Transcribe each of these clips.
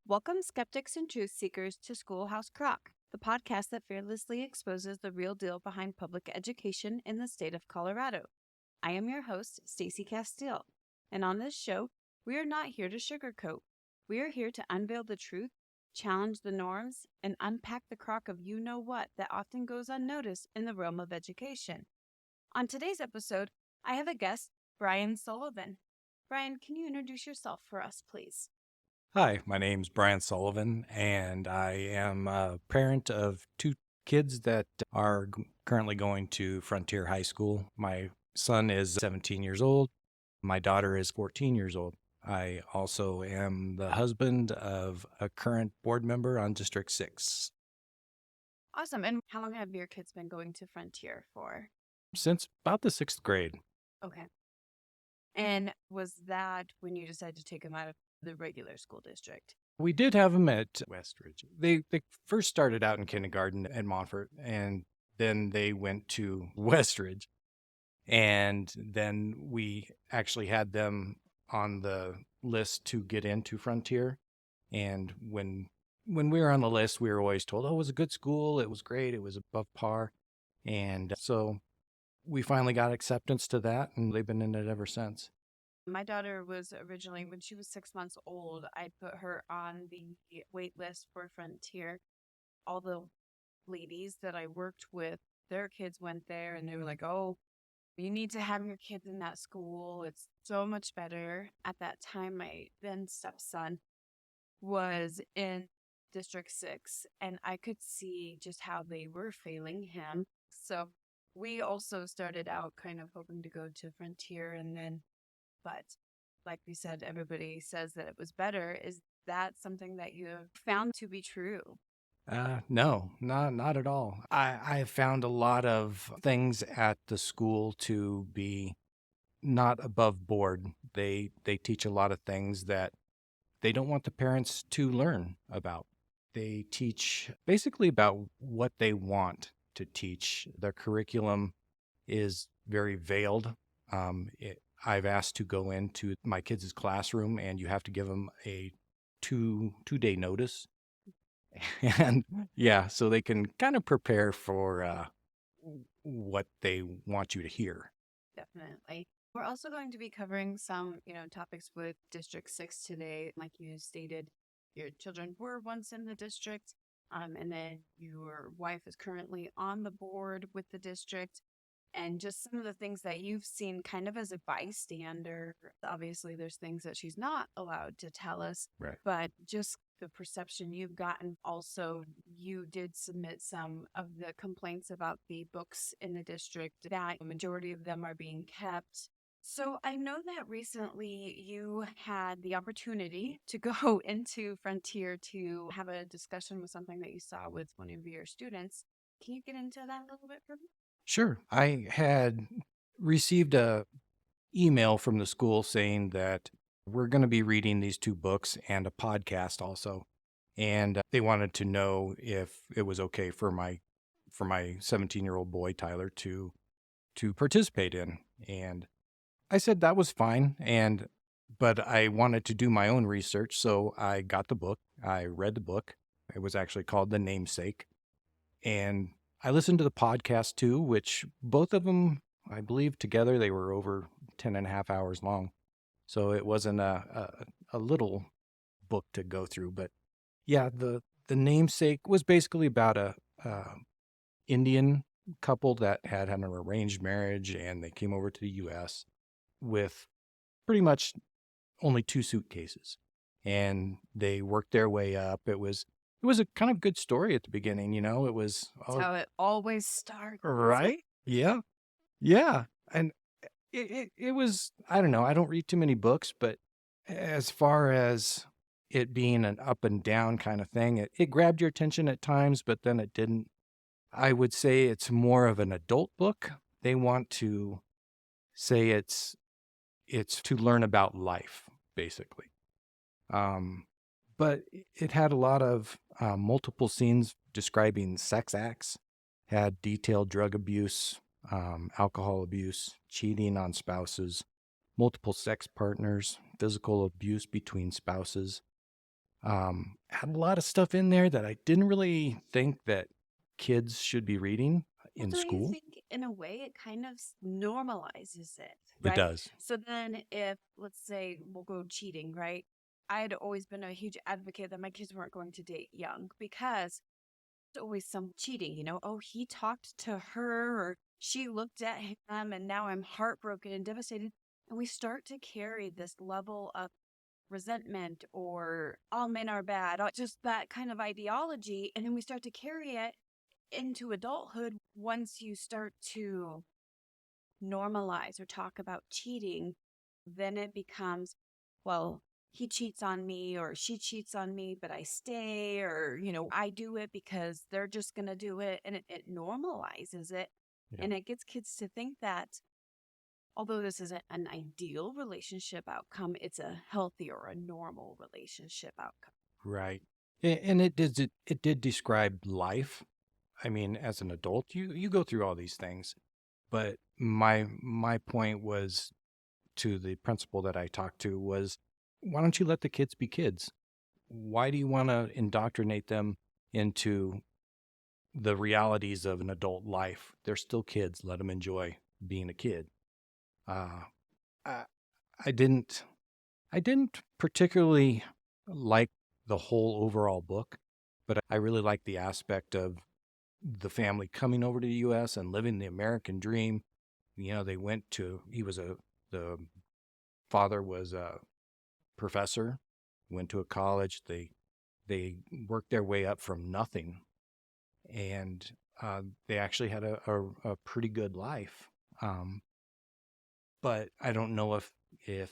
Welcome, skeptics and truth seekers, to Schoolhouse Crock, the podcast that fearlessly exposes the real deal behind public education in the state of Colorado. I am your host, Stacey Castile, and on this show, we are not here to sugarcoat. We are here to unveil the truth, challenge the norms, and unpack the crock of you know what that often goes unnoticed in the realm of education. On today's episode, I have a guest, Brian Sullivan. Brian, can you introduce yourself for us, please? Hi, my name's Brian Sullivan, and I am a parent of two kids that are currently going to Frontier High School. My son is 17 years old. My daughter is 14 years old. I also am the husband of a current board member on District 6 Awesome. And how long have your kids been going to Frontier for? since about the sixth grade. Okay. And was that when you decided to take them out of the regular school district? We did have them at Westridge. They first started out in kindergarten at Montfort, and then they went to Westridge. And then we actually had them on the list to get into Frontier. And when we were on the list, we were always told, "Oh, it was a good school. It was great. It was above par." And so we finally got acceptance to that, and they've been in it ever since. My daughter was originally, when she was 6 months old, I put her on the wait list for Frontier. All the ladies that I worked with, their kids went there and they were like, oh, you need to have your kids in that school. It's so much better. At that time, my then stepson was in District 6, and I could see just how they were failing him. So we also started out kind of hoping to go to Frontier, and then, but like we said, everybody says that it was better. Is that something that you have found to be true? No, not at all. I have found a lot of things at the school to be not above board. They teach a lot of things that they don't want the parents to learn about. They teach basically about what they want to teach. Their curriculum is very veiled. I've asked to go into my kids' classroom, and you have to give them a two-day notice, and yeah, so they can kind of prepare for what they want you to hear. Definitely. We're also going to be covering some, topics with District 6 today. Like you stated, your children were once in the district, and then your wife is currently on the board with the district. And just some of the things that you've seen kind of as a bystander. Obviously, there's things that she's not allowed to tell us, Right. but just the perception you've gotten. Also, you did submit some of the complaints about the books in the district, that a majority of them are being kept. So I know that recently you had the opportunity to go into Frontier to have a discussion with something that you saw with one of your students. Can you get into that a little bit for me? Sure. I had received a email from the school saying that we're going to be reading these two books and a podcast also, and they wanted to know if it was okay for my 17-year-old boy Tyler to participate in. And I said that was fine, and but I wanted to do my own research, so I got the book. I read the book. It was actually called The Namesake, and I listened to the podcast too, which both of them, I believe together they were over 10 and a half hours long. So it wasn't a little book to go through, but yeah, the Namesake was basically about a Indian couple that had an arranged marriage, and they came over to the US with pretty much only two suitcases, and they worked their way up. It was a kind of good story at the beginning, It was That's how it always starts. right. Yeah. Yeah. And it was, I don't know, I don't read too many books, but as far as it being an up and down kind of thing, it grabbed your attention at times, but then it didn't. I would say it's more of an adult book. They want to say it's to learn about life, basically. Um, but it had a lot of multiple scenes describing sex acts, had detailed drug abuse, alcohol abuse, cheating on spouses, multiple sex partners, physical abuse between spouses. Had a lot of stuff in there that I didn't really think that kids should be reading Well, in do you school. think in a way it kind of normalizes it, It right? does. So then if, let's say, we'll go cheating, right? I had always been a huge advocate that my kids weren't going to date young because there's always some cheating, oh, he talked to her or she looked at him and now I'm heartbroken and devastated. And we start to carry this level of resentment or all men are bad, or just that kind of ideology. And then we start to carry it into adulthood once you start to normalize or talk about cheating, then it becomes, well, he cheats on me or she cheats on me, but I stay, or, I do it because they're just going to do it. And it normalizes it. Yeah. And it gets kids to think that although this isn't an ideal relationship outcome, it's a healthy or a normal relationship outcome. Right. And it did describe life. I mean, as an adult, you go through all these things. But my point was to the principal that I talked to was, why don't you let the kids be kids? Why do you want to indoctrinate them into the realities of an adult life? They're still kids. Let them enjoy being a kid. Uh, I, I didn't I didn't particularly like the whole overall book, but I really liked the aspect of the family coming over to the US and living the American dream. They went to the father was a professor, went to a college. They worked their way up from nothing, and they actually had a pretty good life. Um, but I don't know if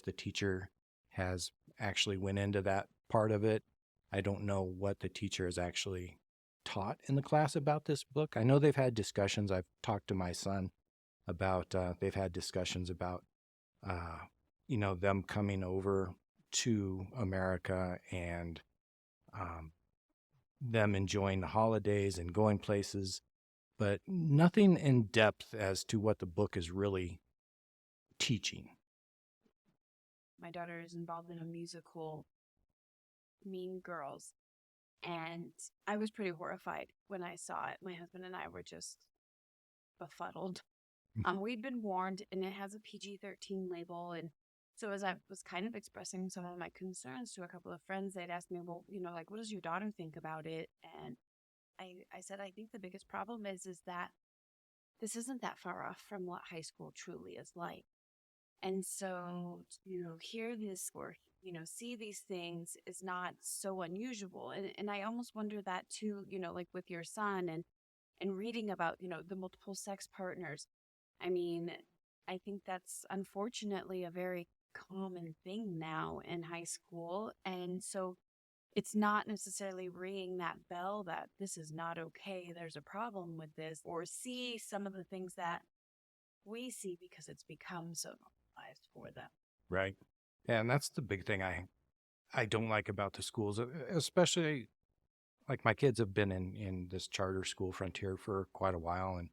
the teacher has actually went into that part of it. I don't know what the teacher has actually taught in the class about this book. I know they've had discussions. I've talked to my son about they've had discussions about uh, them coming over to America and um, them enjoying the holidays and going places, but nothing in depth as to what the book is really teaching. My daughter is involved in a musical, Mean Girls, and I was pretty horrified when I saw it. My husband and I were just befuddled. We'd been warned, and it has a PG-13 label. And so, as I was kind of expressing some of my concerns to a couple of friends, they'd asked me, well, like, what does your daughter think about it? And I said, I think the biggest problem is that this isn't that far off from what high school truly is like. And so to hear this or, see these things is not so unusual. And I almost wonder that too, like with your son and reading about, the multiple sex partners. I mean, I think that's unfortunately a very common thing now in high school. And so it's not necessarily ringing that bell that this is not okay, there's a problem with this, or see some of the things that we see because it's become so normalized for them. Right. And that's the big thing I don't like about the schools, especially like my kids have been in this charter school Frontier for quite a while. And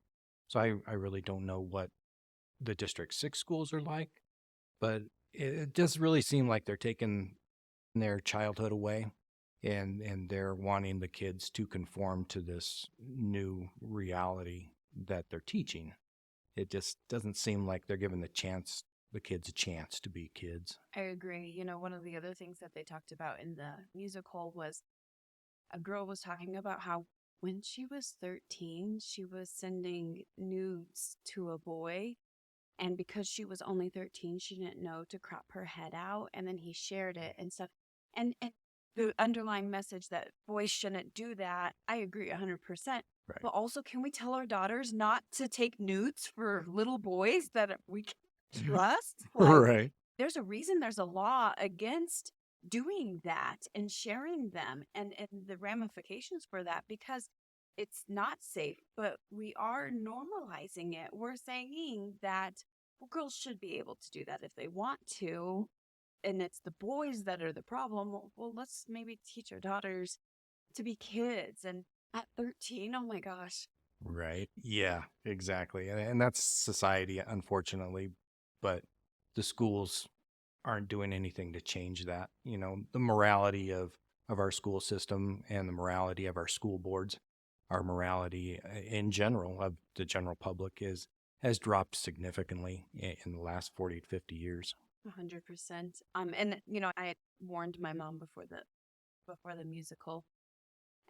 so I really don't know what the District 6 schools are like, but it does really seem like they're taking their childhood away and they're wanting the kids to conform to this new reality that they're teaching. It just doesn't seem like they're giving the kids a chance to be kids. I agree. One of the other things that they talked about in the musical was a girl was talking about how when she was 13, she was sending nudes to a boy. And because she was only 13, she didn't know to crop her head out. And then he shared it and stuff. And the underlying message that boys shouldn't do that, I agree 100%. Right. But also, can we tell our daughters not to take nudes for little boys that we can trust? Like, Right. there's a reason there's a law against doing that and sharing them and the ramifications for that because it's not safe, but we are normalizing it. We're saying that well, girls should be able to do that if they want to, and it's the boys that are the problem. Well, let's maybe teach our daughters to be kids. And at 13, oh my gosh. Right. Yeah, exactly. And that's society, unfortunately. But the schools aren't doing anything to change that. The morality of of our school system and the morality of our school boards, our morality in general of the general public has dropped significantly in the last 40 to 50 years. 100%. And I had warned my mom before the musical,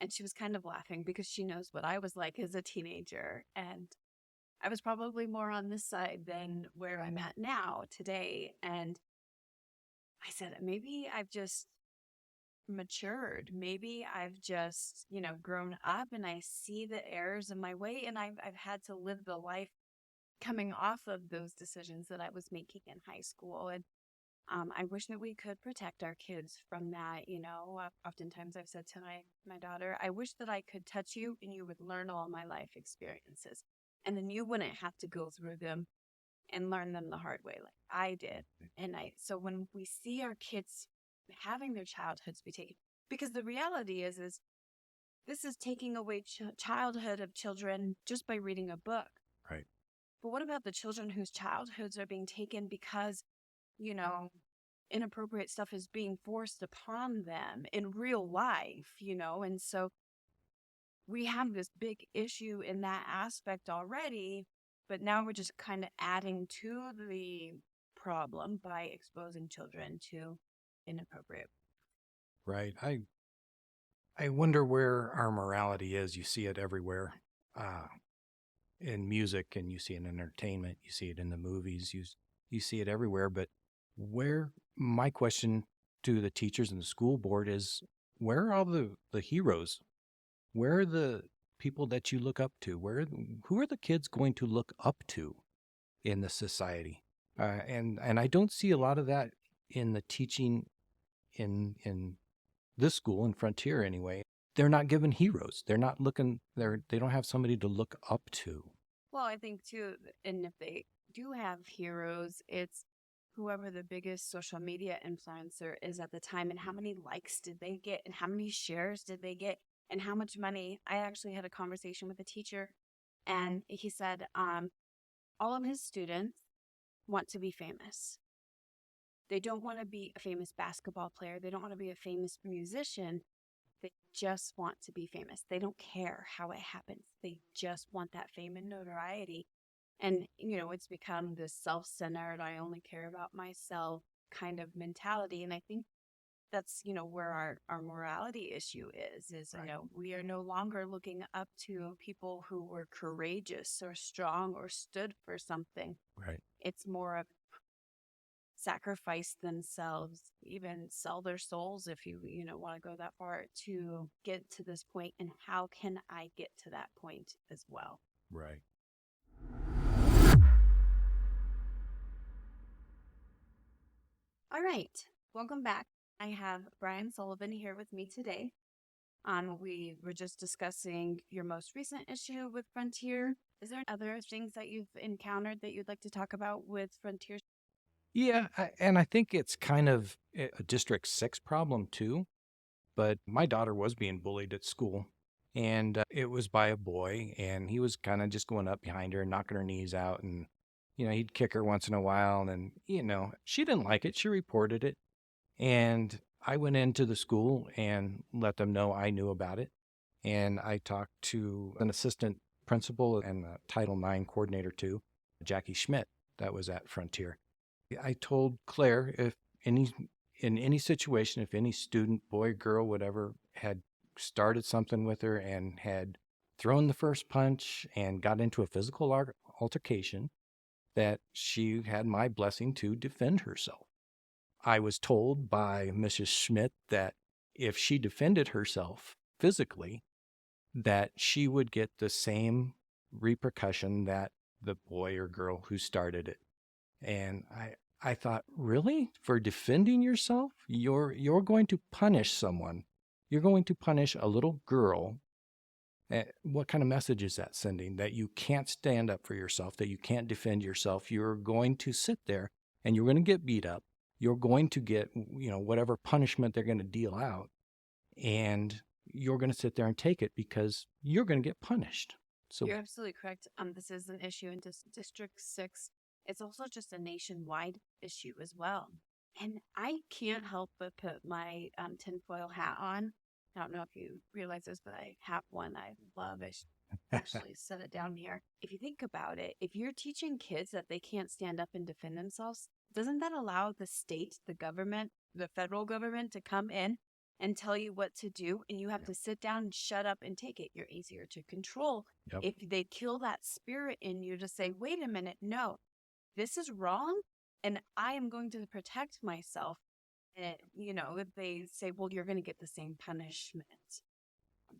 and she was kind of laughing because she knows what I was like as a teenager, and I was probably more on this side than where I'm at now today. And I said, maybe I've just matured. Maybe I've just, grown up and I see the errors in my way, and I've had to live the life coming off of those decisions that I was making in high school. And I wish that we could protect our kids from that. Oftentimes I've said to my daughter, I wish that I could touch you and you would learn all my life experiences. And then you wouldn't have to go through them and learn them the hard way like I did. So when we see our kids having their childhoods be taken, because the reality is this is taking away childhood of children just by reading a book. Right. But what about the children whose childhoods are being taken because, inappropriate stuff is being forced upon them in real life, And so we have this big issue in that aspect already, but now we're just kind of adding to the problem by exposing children to inappropriate. Right. I wonder where our morality is. You see it everywhere, in music, and you see it in entertainment. You see it in the movies. You see it everywhere. But my question to the teachers and the school board is, where are all the heroes? Where are the people that you look up to? Who are the kids going to look up to in the society? And I don't see a lot of that in the teaching in this school in Frontier anyway. They're not given heroes. They're not looking. They don't have somebody to look up to. Well, I think too, and if they do have heroes, it's whoever the biggest social media influencer is at the time, and how many likes did they get, and how many shares did they get, and how much money. I actually had a conversation with a teacher, and he said, all of his students want to be famous. They don't want to be a famous basketball player. They don't want to be a famous musician. They just want to be famous. They don't care how it happens. They just want that fame and notoriety. And, it's become this self-centered, I only care about myself kind of mentality. And I think that's, where our morality issue is, Right. we are no longer looking up to people who were courageous or strong or stood for something. Right. It's more of sacrifice themselves, even sell their souls if you want to go that far to get to this point. And how can I get to that point as well? Right. All right, welcome back. I have Brian Sullivan here with me today. We were just discussing your most recent issue with Frontier. Is there other things that you've encountered that you'd like to talk about with Frontier? Yeah, and I think it's kind of a District 6 problem too. But my daughter was being bullied at school, and it was by a boy, and he was kind of just going up behind her and knocking her knees out, and he'd kick her once in a while, and she didn't like it. She reported it, and I went into the school and let them know I knew about it, and I talked to an assistant principal and a Title IX coordinator too, Jackie Schmidt, that was at Frontier. I told Claire, if in any situation, if any student, boy, girl, whatever, had started something with her and had thrown the first punch and got into a physical altercation, that she had my blessing to defend herself. I was told by Mrs. Schmidt that if she defended herself physically, that she would get the same repercussion that the boy or girl who started it. And I thought, really? For defending yourself? You're going to punish someone. You're going to punish a little girl. What kind of message is that sending? That you can't stand up for yourself, that you can't defend yourself. You're going to sit there and you're going to get beat up. You're going to get, whatever punishment they're going to deal out. And you're going to sit there and take it because you're going to get punished. So You're absolutely correct. This is an issue in District 6. It's also just a nationwide issue as well. And I can't help but put my tinfoil hat on. I don't know if you realize this, but I have one I love. I should actually set it down here. If you think about it, if you're teaching kids that they can't stand up and defend themselves, doesn't that allow the state, the government, the federal government to come in and tell you what to do? And you have Yeah. to sit down and shut up and take it. You're easier to control Yep. if they kill that spirit in you to say, wait a minute, no, this is wrong and I am going to protect myself. And, if they say, well, you're going to get the same punishment.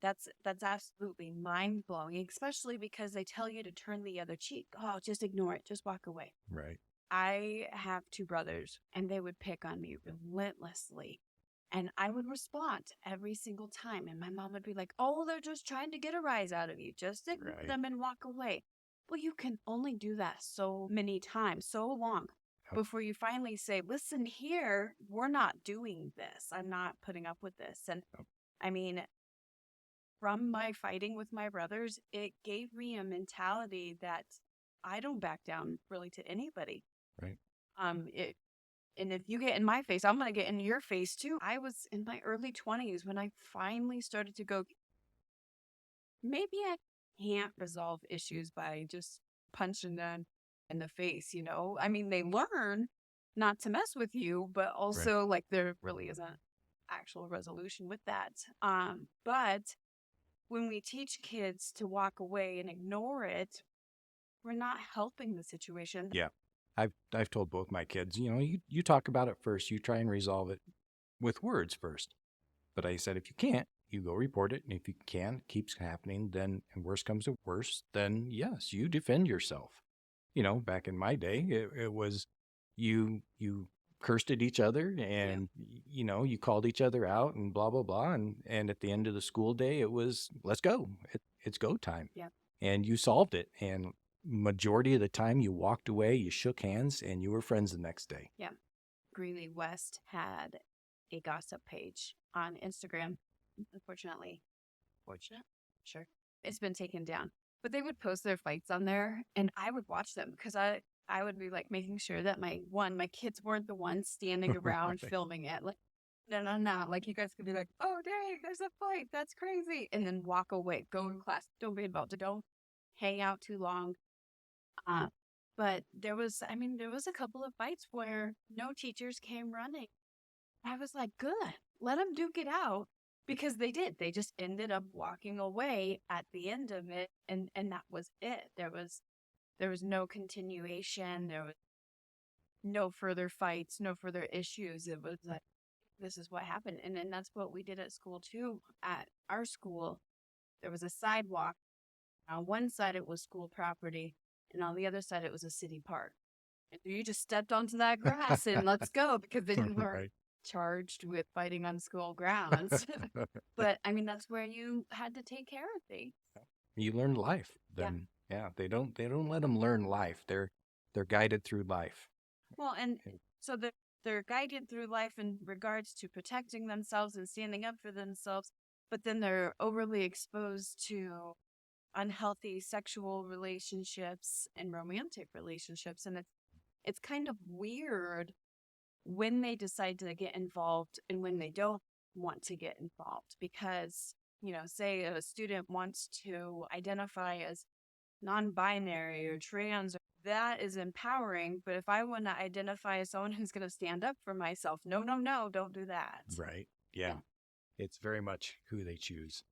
That's absolutely mind blowing, especially because they tell you to turn the other cheek. Oh, just ignore it. Just walk away. Right. I have two brothers and they would pick on me relentlessly. And I would respond every single time. And my mom would be like, oh, they're just trying to get a rise out of you. Just ignore Right. them and walk away. Well, you can only do that so many times, so long Yep. before you finally say, listen here, we're not doing this. I'm not putting up with this. And Yep. I mean, from my fighting with my brothers, it gave me a mentality that I don't back down really to anybody. Right. It and if you get in my face, I'm gonna get in your face too. I was in my early 20s when I finally started to go, maybe I can't resolve issues by just punching them in the face, I mean, they learn not to mess with you, but Right. also like there really isn't actual resolution with that. But when we teach kids to walk away and ignore it, we're not helping the situation. Yeah. I've told both my kids, you talk about it first. You try and resolve it with words first. But I said, if you can't, you go report it. And if you can, it keeps happening, then, and worse comes to worse, then yes, you defend yourself. Back in my day, it was you cursed at each other Yeah. and, you called each other out and blah, blah, blah. And at the end of the school day, it was, let's go. It's go time. Yeah. And you solved it. And majority of the time you walked away, you shook hands, and you were friends the next day. Yeah. Greeley West had a gossip page on Instagram. Unfortunately, sure, it's been taken down. But they would post their fights on there, and I would watch them because I would be like making sure that my kids weren't the ones standing around Right. filming it. Like, no. Like you guys could be like, oh dang, there's a fight, that's crazy, and then walk away, go in class, don't be involved, don't hang out too long. Uh, but there was a couple of fights where no teachers came running. I was like, good, let them duke it out because they did. They just ended up walking away at the end of it, and that was it. There was no continuation. There was no further fights, no further issues. It was like this is what happened, and then that's what we did at school too. At our school, there was a sidewalk. On one side, it was school property, and on the other side, it was a city park. And you just stepped onto that grass and let's go because then you weren't Right. charged with fighting on school grounds. But I mean, that's where you had to take care of things. You learn life. Yeah. Then yeah, they don't let them learn life. They're guided through life. Well, and And- so they're guided through life in regards to protecting themselves and standing up for themselves, but then they're overly exposed to unhealthy sexual relationships and romantic relationships. And it's kind of weird when they decide to get involved and when they don't want to get involved because, say a student wants to identify as non-binary or trans, that is empowering. But if I want to identify as someone who's going to stand up for myself, no, don't do that. Right. Yeah. It's very much who they choose,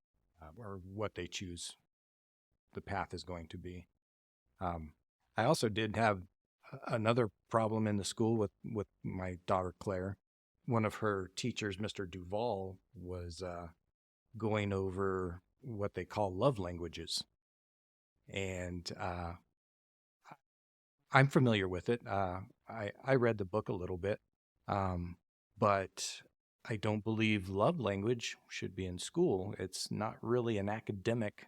or what they choose. The path is going to be. I also did have another problem in the school with my daughter Claire. One of her teachers, Mr. Duval, was going over what they call love languages, and I'm familiar with it. I read the book a little bit, but I don't believe love language should be in school. It's not really an academic.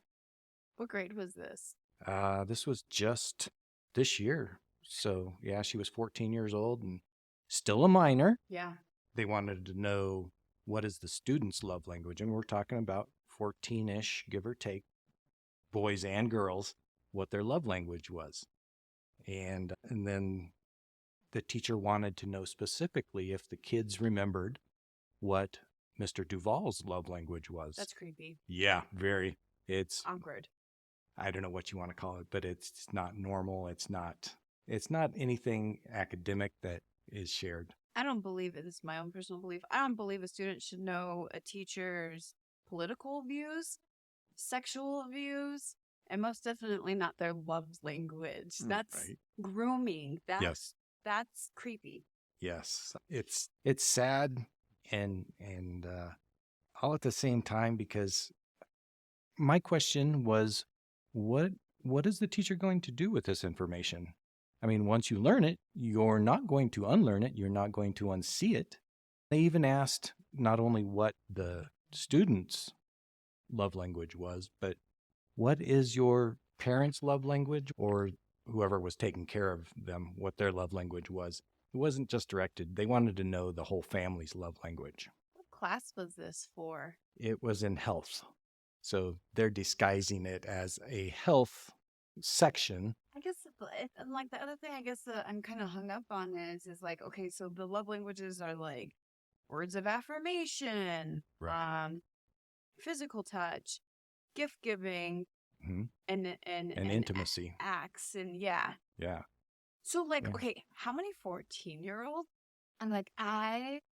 What grade was this? This was just this year. So, yeah, she was 14 years old and still a minor. Yeah. They wanted to know what is the student's love language. And we're talking about 14-ish, give or take, boys and girls, what their love language was. And then the teacher wanted to know specifically if the kids remembered what Mr. Duvall's love language was. That's creepy. Yeah, very. It's, Awkward. I don't know what you want to call it, but it's not normal. It's not anything academic that is shared. I don't believe it. This is my own personal belief. I don't believe a student should know a teacher's political views, sexual views, and most definitely not their love language. That's Right. grooming. Yes. That's creepy. Yes. It's sad and all at the same time, because my question was, what is the teacher going to do with this information? I mean, once you learn it, you're not going to unlearn it. You're not going to unsee it. They even asked not only what the students' love language was, but what is your parents' love language, or whoever was taking care of them, what their love language was. It wasn't just directed. They wanted to know the whole family's love language. What class was this for? It was in health. So they're disguising it as a health section. I guess, and like the other thing, I guess that I'm kind of hung up on is like, okay, so the love languages are like words of affirmation, physical touch, gift giving, Mhm. and Intimacy. acts, and yeah. Yeah. So like, Yeah. okay, how many 14-year-olds? I'm like, I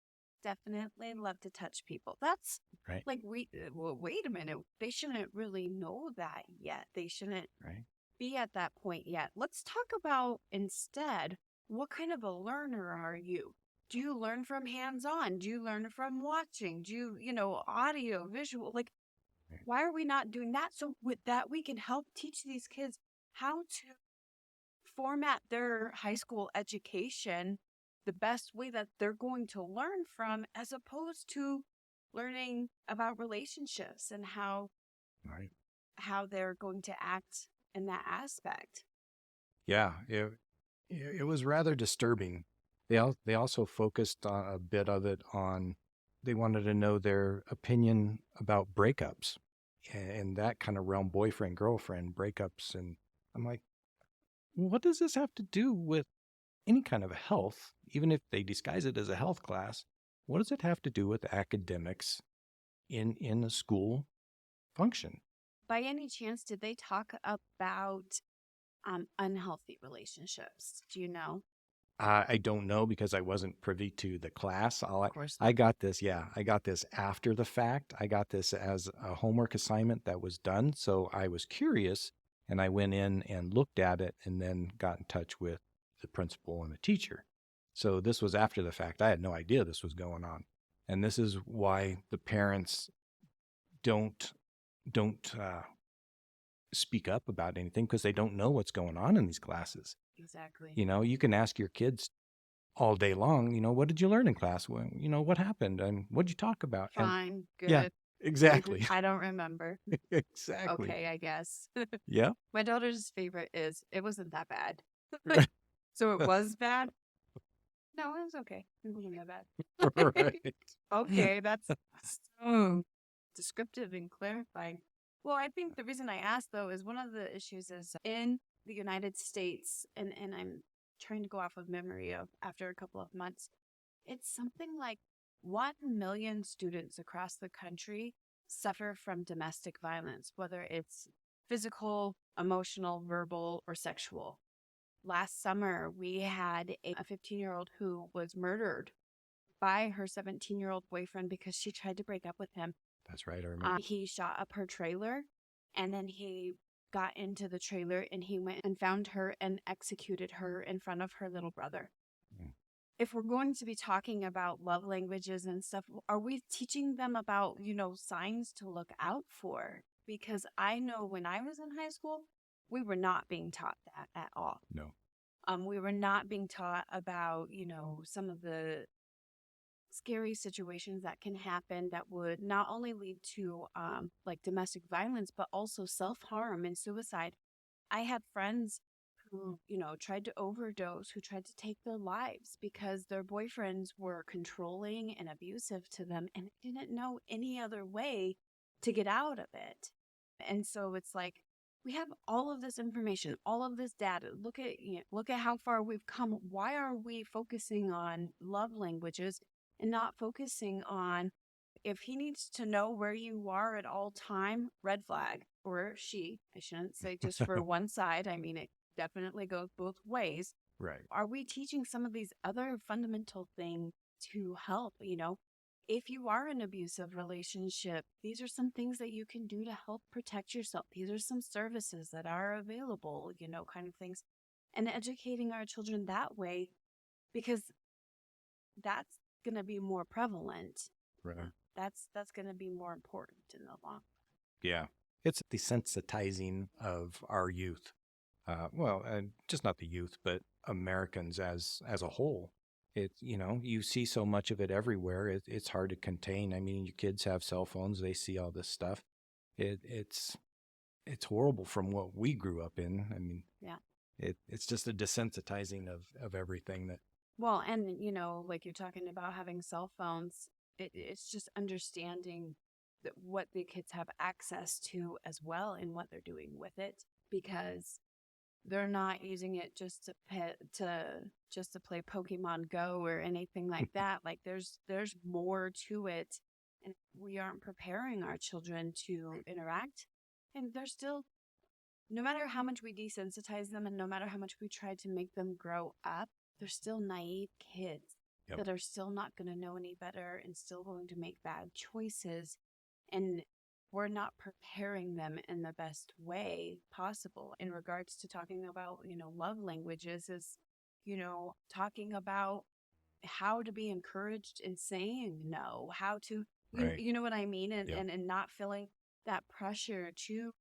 definitely love to touch people. That's Right. like, well, wait a minute. They shouldn't really know that yet. They shouldn't Right. be at that point yet. Let's talk about instead, what kind of a learner are you? Do you learn from hands-on? Do you learn from watching? Do you, audio, visual? Like, Right. why are we not doing that? So with that, we can help teach these kids how to format their high school education the best way that they're going to learn from, as opposed to learning about relationships and how Right. they're going to act in that aspect. Yeah. It was rather disturbing. They also focused on a bit of it on, they wanted to know their opinion about breakups and that kind of realm, boyfriend, girlfriend breakups. And I'm like, what does this have to do with any kind of health? Even if they disguise it as a health class, what does it have to do with academics in a school function? By any chance, did they talk about unhealthy relationships? Do you know? I don't know because I wasn't privy to the class. Of course. I got this. Yeah, I got this after the fact. I got this as a homework assignment that was done. So I was curious and I went in and looked at it and then got in touch with the principal and the teacher. So this was after the fact. I had no idea this was going on. And this is why the parents don't speak up about anything, because they don't know what's going on in these classes. Exactly. You can ask your kids all day long, what did you learn in class? Well, what happened and what did you talk about? Fine. Good. Yeah, exactly. I don't remember. Exactly. Okay, I guess. Yeah. My daughter's favorite is, it wasn't that bad. So it was bad? No, it was okay. It wasn't that bad. Right. Okay, that's so descriptive and clarifying. Well, I think the reason I asked, though, is one of the issues is in the United States, and I'm trying to go off of memory of after a couple of months, it's something like 1 million students across the country suffer from domestic violence, whether it's physical, emotional, verbal, or sexual. Last summer, we had a 15-year-old who was murdered by her 17-year-old boyfriend because she tried to break up with him. That's right. I remember. He shot up her trailer, and then he got into the trailer and he went and found her and executed her in front of her little brother. Mm. If we're going to be talking about love languages and stuff, are we teaching them about, signs to look out for? Because I know when I was in high school, we were not being taught that at all. No. We were not being taught about, some of the scary situations that can happen that would not only lead to like domestic violence, but also self-harm and suicide. I had friends who, tried to overdose, who tried to take their lives because their boyfriends were controlling and abusive to them and didn't know any other way to get out of it. And so it's like, we have all of this information, all of this data. Look at how far we've come. Why are we focusing on love languages and not focusing on if he needs to know where you are at all time, red flag, or she, I shouldn't say just for one side. I mean, it definitely goes both ways. Right. Are we teaching some of these other fundamental things to help? If you are in an abusive relationship, these are some things that you can do to help protect yourself. These are some services that are available, kind of things. And educating our children that way, because that's going to be more prevalent. Right. That's going to be more important in the long. Yeah. It's desensitizing of our youth. And just not the youth, but Americans as a whole. You see so much of it everywhere. It's hard to contain. I mean, your kids have cell phones; they see all this stuff. It's horrible from what we grew up in. I mean, Yeah. it's just a desensitizing of everything that. Well, and like you're talking about having cell phones, it's just understanding what the kids have access to as well and what they're doing with it, because they're not using it just to play Pokemon Go or anything like that. Like there's more to it, and we aren't preparing our children to interact. And they're still, no matter how much we desensitize them and no matter how much we try to make them grow up, they're still naive kids Yep. that are still not going to know any better and still going to make bad choices. And we're not preparing them in the best way possible in regards to talking about, love languages is, talking about how to be encouraged in saying no, how to, Right. you know what I mean? And, Yep. and not feeling that pressure to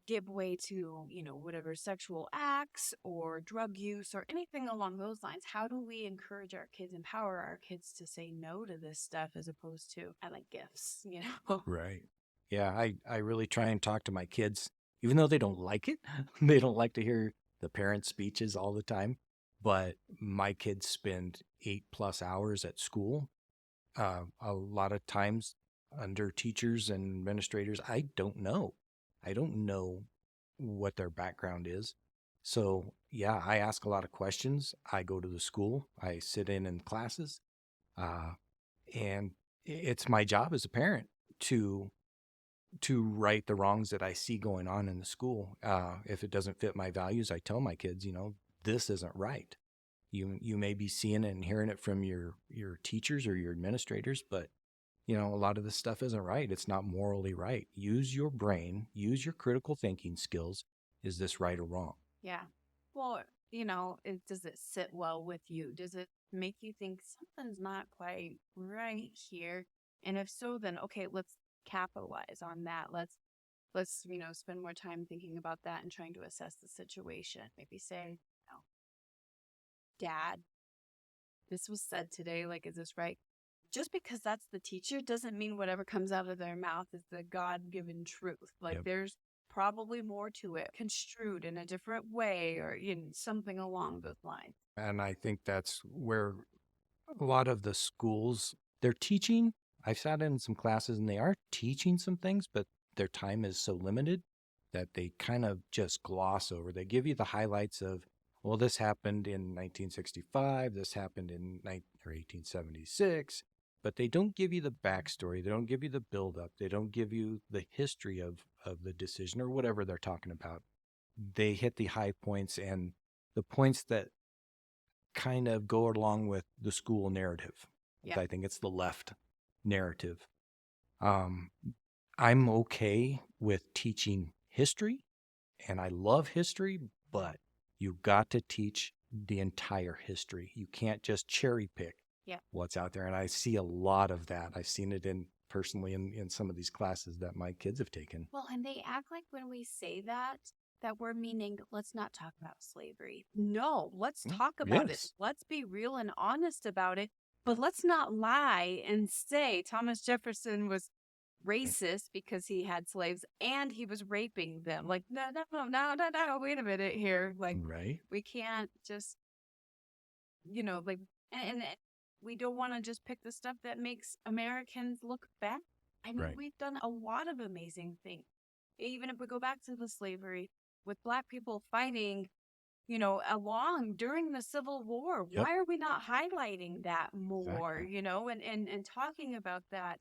give way to, whatever sexual acts or drug use or anything along those lines. How do we encourage our kids, empower our kids to say no to this stuff as opposed to, I like gifts, Right. Yeah, I really try and talk to my kids, even though they don't like it. They don't like to hear the parent speeches all the time. But my kids spend 8+ hours at school. A lot of times under teachers and administrators, I don't know. I don't know what their background is. So, yeah, I ask a lot of questions. I go to the school, I sit in classes, uh, and it's my job as a parent to right the wrongs that I see going on in the school. If it doesn't fit my values, I tell my kids, this isn't right. You may be seeing it and hearing it from your teachers or your administrators, but a lot of this stuff isn't right. It's not morally right. Use your brain, use your critical thinking skills. Is this right or wrong? Yeah. Well, does it sit well with you? Does it make you think something's not quite right here? And if so, then okay, let's capitalize on that. Let's spend more time thinking about that and trying to assess the situation. Maybe say, Dad, this was said today. Like, is this right? Just because that's the teacher doesn't mean whatever comes out of their mouth is the God-given truth. Like, Yep. there's probably more to it, construed in a different way or something along those lines. And I think that's where a lot of the schools, they're teaching. I've sat in some classes and they are teaching some things, but their time is so limited that they kind of just gloss over. They give you the highlights of, well, this happened in 1965, this happened in 1876, but they don't give you the backstory. They don't give you the buildup. They don't give you the history of the decision or whatever they're talking about. They hit the high points and the points that kind of go along with the school narrative. Yeah. I think it's the left narrative. I'm okay with teaching history and I love history, but you've got to teach the entire history. You can't just cherry pick what's out there. And I see a lot of that. I've seen it personally in some of these classes that my kids have taken. Well, and they act like when we say that we're meaning, let's not talk about slavery. No, let's talk about it. Let's be real and honest about it. But let's not lie and say Thomas Jefferson was racist because he had slaves and he was raping them. Like, no, wait a minute here. Like, right. We can't just, like, and we don't want to just pick the stuff that makes Americans look bad. I mean, Right. we've done a lot of amazing things. Even if we go back to the slavery with Black people fighting, along during the Civil War, Yep. why are we not highlighting that more, Exactly. and talking about that?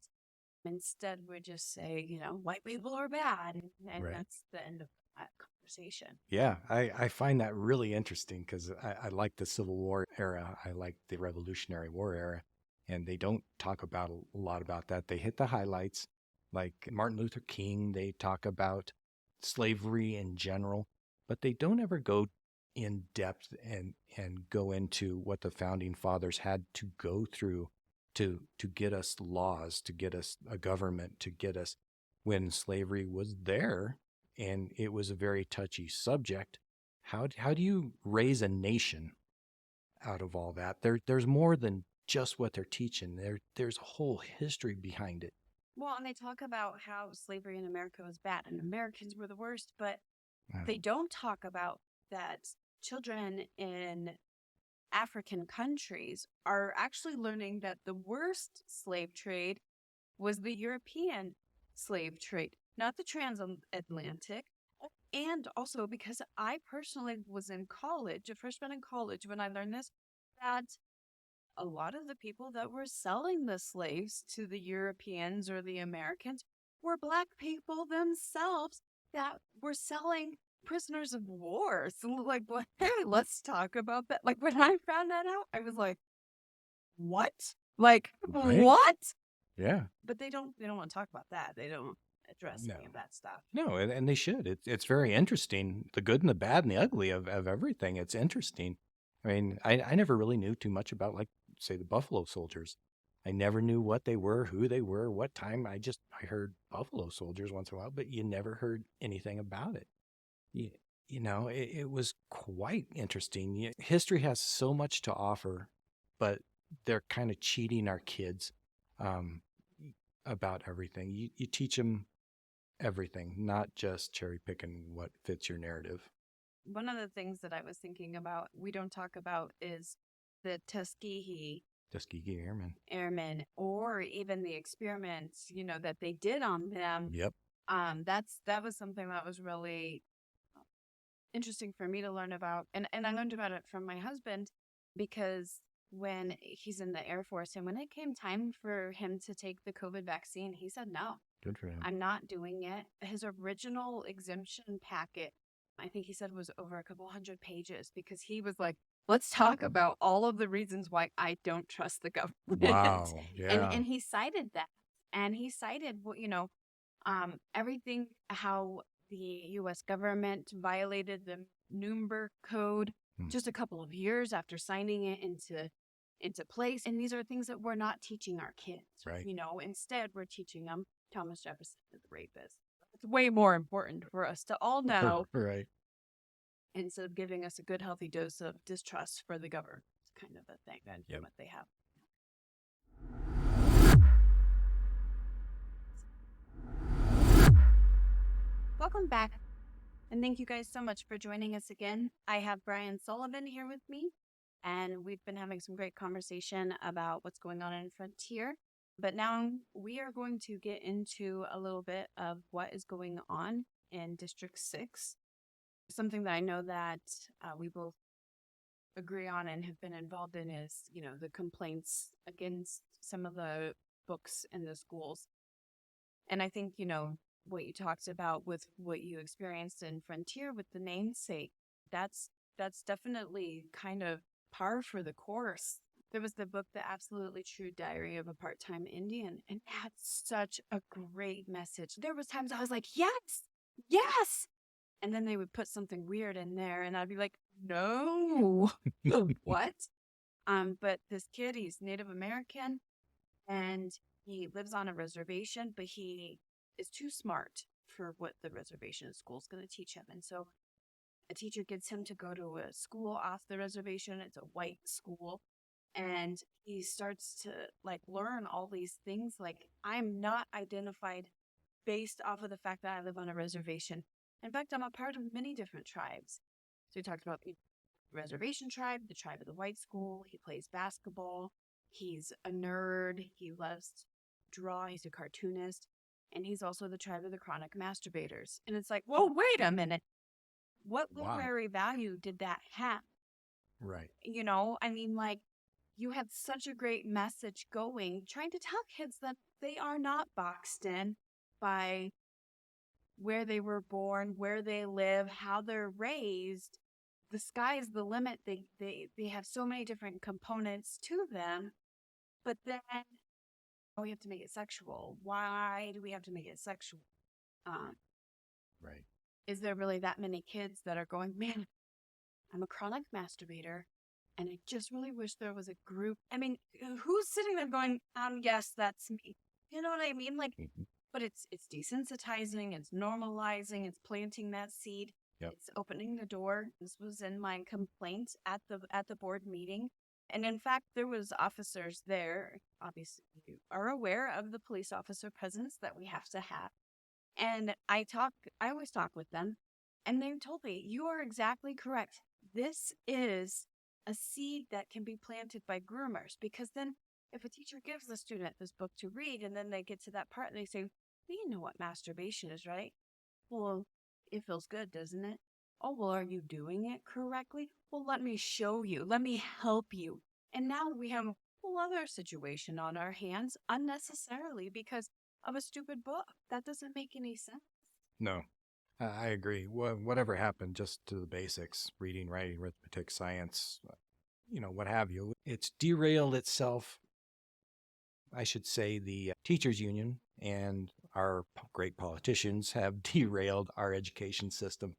Instead, we just say, white people are bad, and Right. that's the end of that conversation. Yeah, I find that really interesting because I like the Civil War era. I like the Revolutionary War era. And they don't talk about a lot about that. They hit the highlights, like Martin Luther King. They talk about slavery in general, but they don't ever go in depth and go into what the founding fathers had to go through to get us laws, to get us a government, to get us when slavery was there and it was a very touchy subject. How do you raise a nation out of all that? There's more than just what they're teaching. There's a whole history behind it. Well, and they talk about how slavery in America was bad and Americans were the worst, but Uh, they don't talk about that children in African countries are actually learning that the worst slave trade was the European slave trade, not the transatlantic. And also because I personally was in college, a freshman in college, when I learned this, that a lot of the people that were selling the slaves to the Europeans or the Americans were Black people themselves that were selling prisoners of war. So, like, hey, let's talk about that. Like, when I found that out, I was like, what? Like, right? what? Yeah. But they don't want to talk about that. They don't address No. any of that stuff. No, and they should. It's very interesting, the good and the bad and the ugly of everything. It's interesting. I mean, I never really knew too much about, like, say, the Buffalo Soldiers. I never knew what they were, who they were, what time. I heard Buffalo Soldiers once in a while, but you never heard anything about it. You, it was quite interesting. History has so much to offer, but they're kind of cheating our kids um, about everything. You teach them everything, not just cherry picking what fits your narrative. One of the things that I was thinking about, we don't talk about, is the Tuskegee Tuskegee Airmen. Airmen, or even the experiments, that they did on them. Yep. That was something that was really interesting for me to learn about. And I learned about it from my husband because when he's in the Air Force and when it came time for him to take the COVID vaccine, he said, no, Good for him. I'm not doing it. His original exemption packet, I think he said, was over a couple hundred pages because he was like, let's talk about all of the reasons why I don't trust the government. Wow. and Yeah. and he cited that. And he cited what, everything, how the US government violated the Nuremberg Code Hmm. just a couple of years after signing it into place. And these are things that we're not teaching our kids. Right. Instead we're teaching them Thomas Jefferson is the rapist. It's way more important for us to all know Right. instead of giving us a good healthy dose of distrust for the government. It's kind of a thing that Yep. what they have. Welcome back. And thank you guys so much for joining us again. I have Brian Sullivan here with me, and we've been having some great conversation about what's going on in Frontier. But now we are going to get into a little bit of what is going on in District 6. Something that I know that we both agree on and have been involved in is, the complaints against some of the books in the schools. And I think, what you talked about with what you experienced in Frontier with the namesake, that's definitely kind of par for the course. There was the book, The Absolutely True Diary of a Part-Time Indian, and it had such a great message. There was times I was like, yes, yes. And then they would put something weird in there and I'd be like, no, what? But this kid, he's Native American and he lives on a reservation, but he is too smart for what the reservation school is going to teach him. And so a teacher gets him to go to a school off the reservation. It's a white school. And he starts to learn all these things. Like, I'm not identified based off of the fact that I live on a reservation. In fact, I'm a part of many different tribes. So he talked about the reservation tribe, the tribe of the white school. He plays basketball. He's a nerd. He loves to draw. He's a cartoonist. and he's also the tribe of the chronic masturbators. And it's like, whoa, wait a minute. What Why? literary value did that have? Right. You know, I mean, like, you had such a great message going, trying to tell kids that they are not boxed in by where they were born, where they live, how they're raised. The sky is the limit. They have so many different components to them, but then we have to make it sexual. Why do we have to make it sexual? Um, Right. is there really that many kids that are going, man, I'm a chronic masturbator, and I just really wish there was a group. I mean, who's sitting there going, yes, that's me. You know what I mean? Like, Mhm. but it's desensitizing, it's normalizing, it's planting that seed, Yep. it's opening the door. This was in my complaint at the board meeting. And in fact, there was officers there. Obviously, you are aware of the police officer presence that we have to have. And I always talk with them, and they told me, you are exactly correct. This is a seed that can be planted by groomers, because then if a teacher gives the student this book to read and then they get to that part and they say, well, you know what masturbation is, right? Well, it feels good, doesn't it? Oh, well, are you doing it correctly? Well, let me show you. Let me help you. And now we have a whole other situation on our hands unnecessarily because of a stupid book. That doesn't make any sense. No, I agree. Whatever happened just to the basics, reading, writing, arithmetic, science, what have you. It's derailed itself. I should say the teachers union and our great politicians have derailed our education system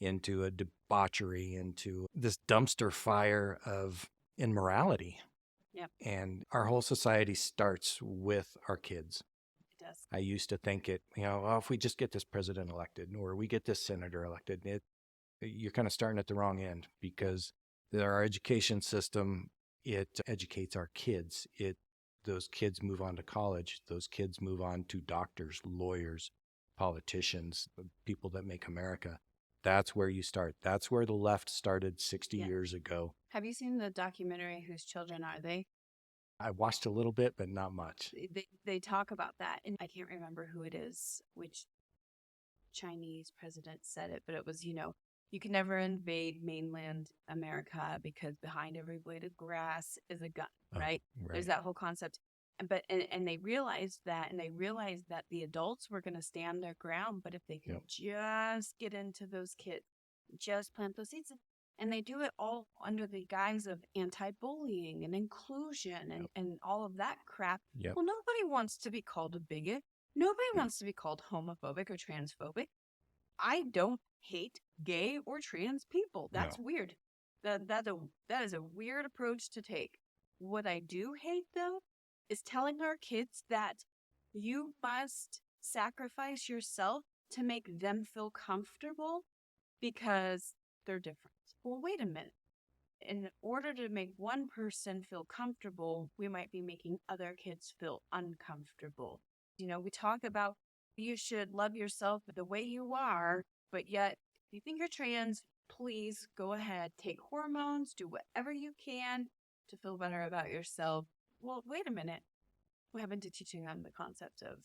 into a debauchery, into this dumpster fire of immorality. Yep, And our whole society starts with our kids. it does. I used to think well, if we just get this president elected or we get this senator elected, you're kind of starting at the wrong end, because our education system, it educates our kids. Those kids move on to college. Those kids move on to doctors, lawyers, politicians, the people that make America. That's where you start. That's where the left started 60 Yeah. years ago. Have you seen the documentary Whose Children Are They? I watched a little bit, but not much. They talk about that, and I can't remember who it is, which Chinese president said it, but it was, you can never invade mainland America because behind every blade of grass is a gun, Oh, right? right. There's that whole concept. And they realized that, and they realized that the adults were going to stand their ground, but if they could just get into those kids, just plant those seeds, and they do it all under the guise of anti-bullying and inclusion and all of that crap. Yep. Well, nobody wants to be called a bigot. Nobody wants to be called homophobic or transphobic. I don't hate gay or trans people. That's weird. That is a weird approach to take. What I do hate, though, is telling our kids that you must sacrifice yourself to make them feel comfortable because they're different. Well, wait a minute. In order to make one person feel comfortable, we might be making other kids feel uncomfortable. We talk about you should love yourself the way you are, but yet, if you think you're trans, please go ahead, take hormones, do whatever you can to feel better about yourself. Well, wait a minute. We haven't been teaching them the concept of,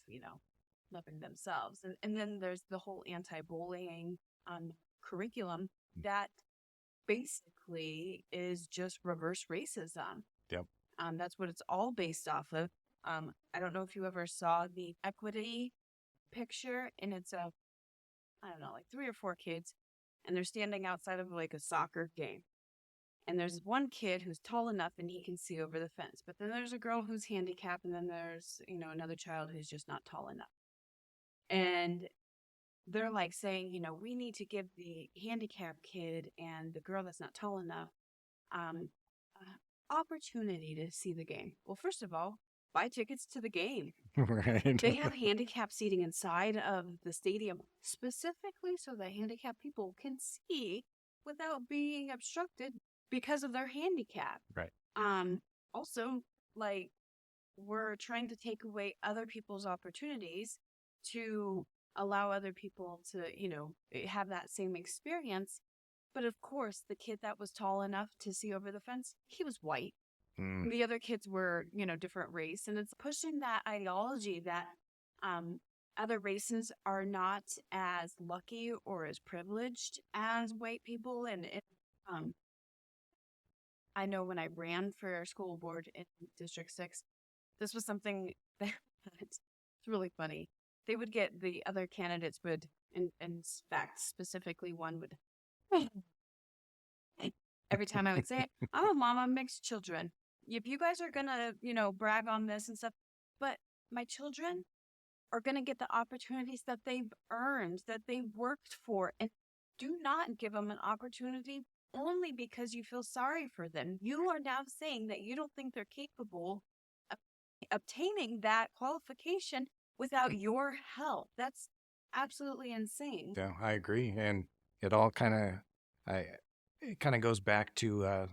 loving themselves. And then there's the whole anti-bullying curriculum that basically is just reverse racism. Yep. That's what it's all based off of. I don't know if you ever saw the equity picture, and it's I don't know, like 3 or 4 kids, and they're standing outside of like a soccer game. And there's one kid who's tall enough and he can see over the fence, but then there's a girl who's handicapped, and then there's, another child who's just not tall enough. And they're like saying, we need to give the handicapped kid and the girl that's not tall enough opportunity to see the game. Well, first of all, buy tickets to the game. Right. They have handicap seating inside of the stadium specifically so that handicapped people can see without being obstructed because of their handicap. Right. Also, like, we're trying to take away other people's opportunities to allow other people to, have that same experience. But of course, the kid that was tall enough to see over the fence, he was white. Mm. The other kids were, different race. And it's pushing that ideology that other races are not as lucky or as privileged as white people. And I know when I ran for our school board in District 6, this was something that it's really funny. They would get the other candidates would, in fact, specifically one would, every time I would say it, I'm a mom of mixed children. If you guys are going to, brag on this and stuff, but my children are going to get the opportunities that they've earned, that they've worked for, and do not give them an opportunity only because you feel sorry for them. You are now saying that you don't think they're capable of obtaining that qualification without your help. That's absolutely insane. Yeah, I agree. And it all it kind of goes back to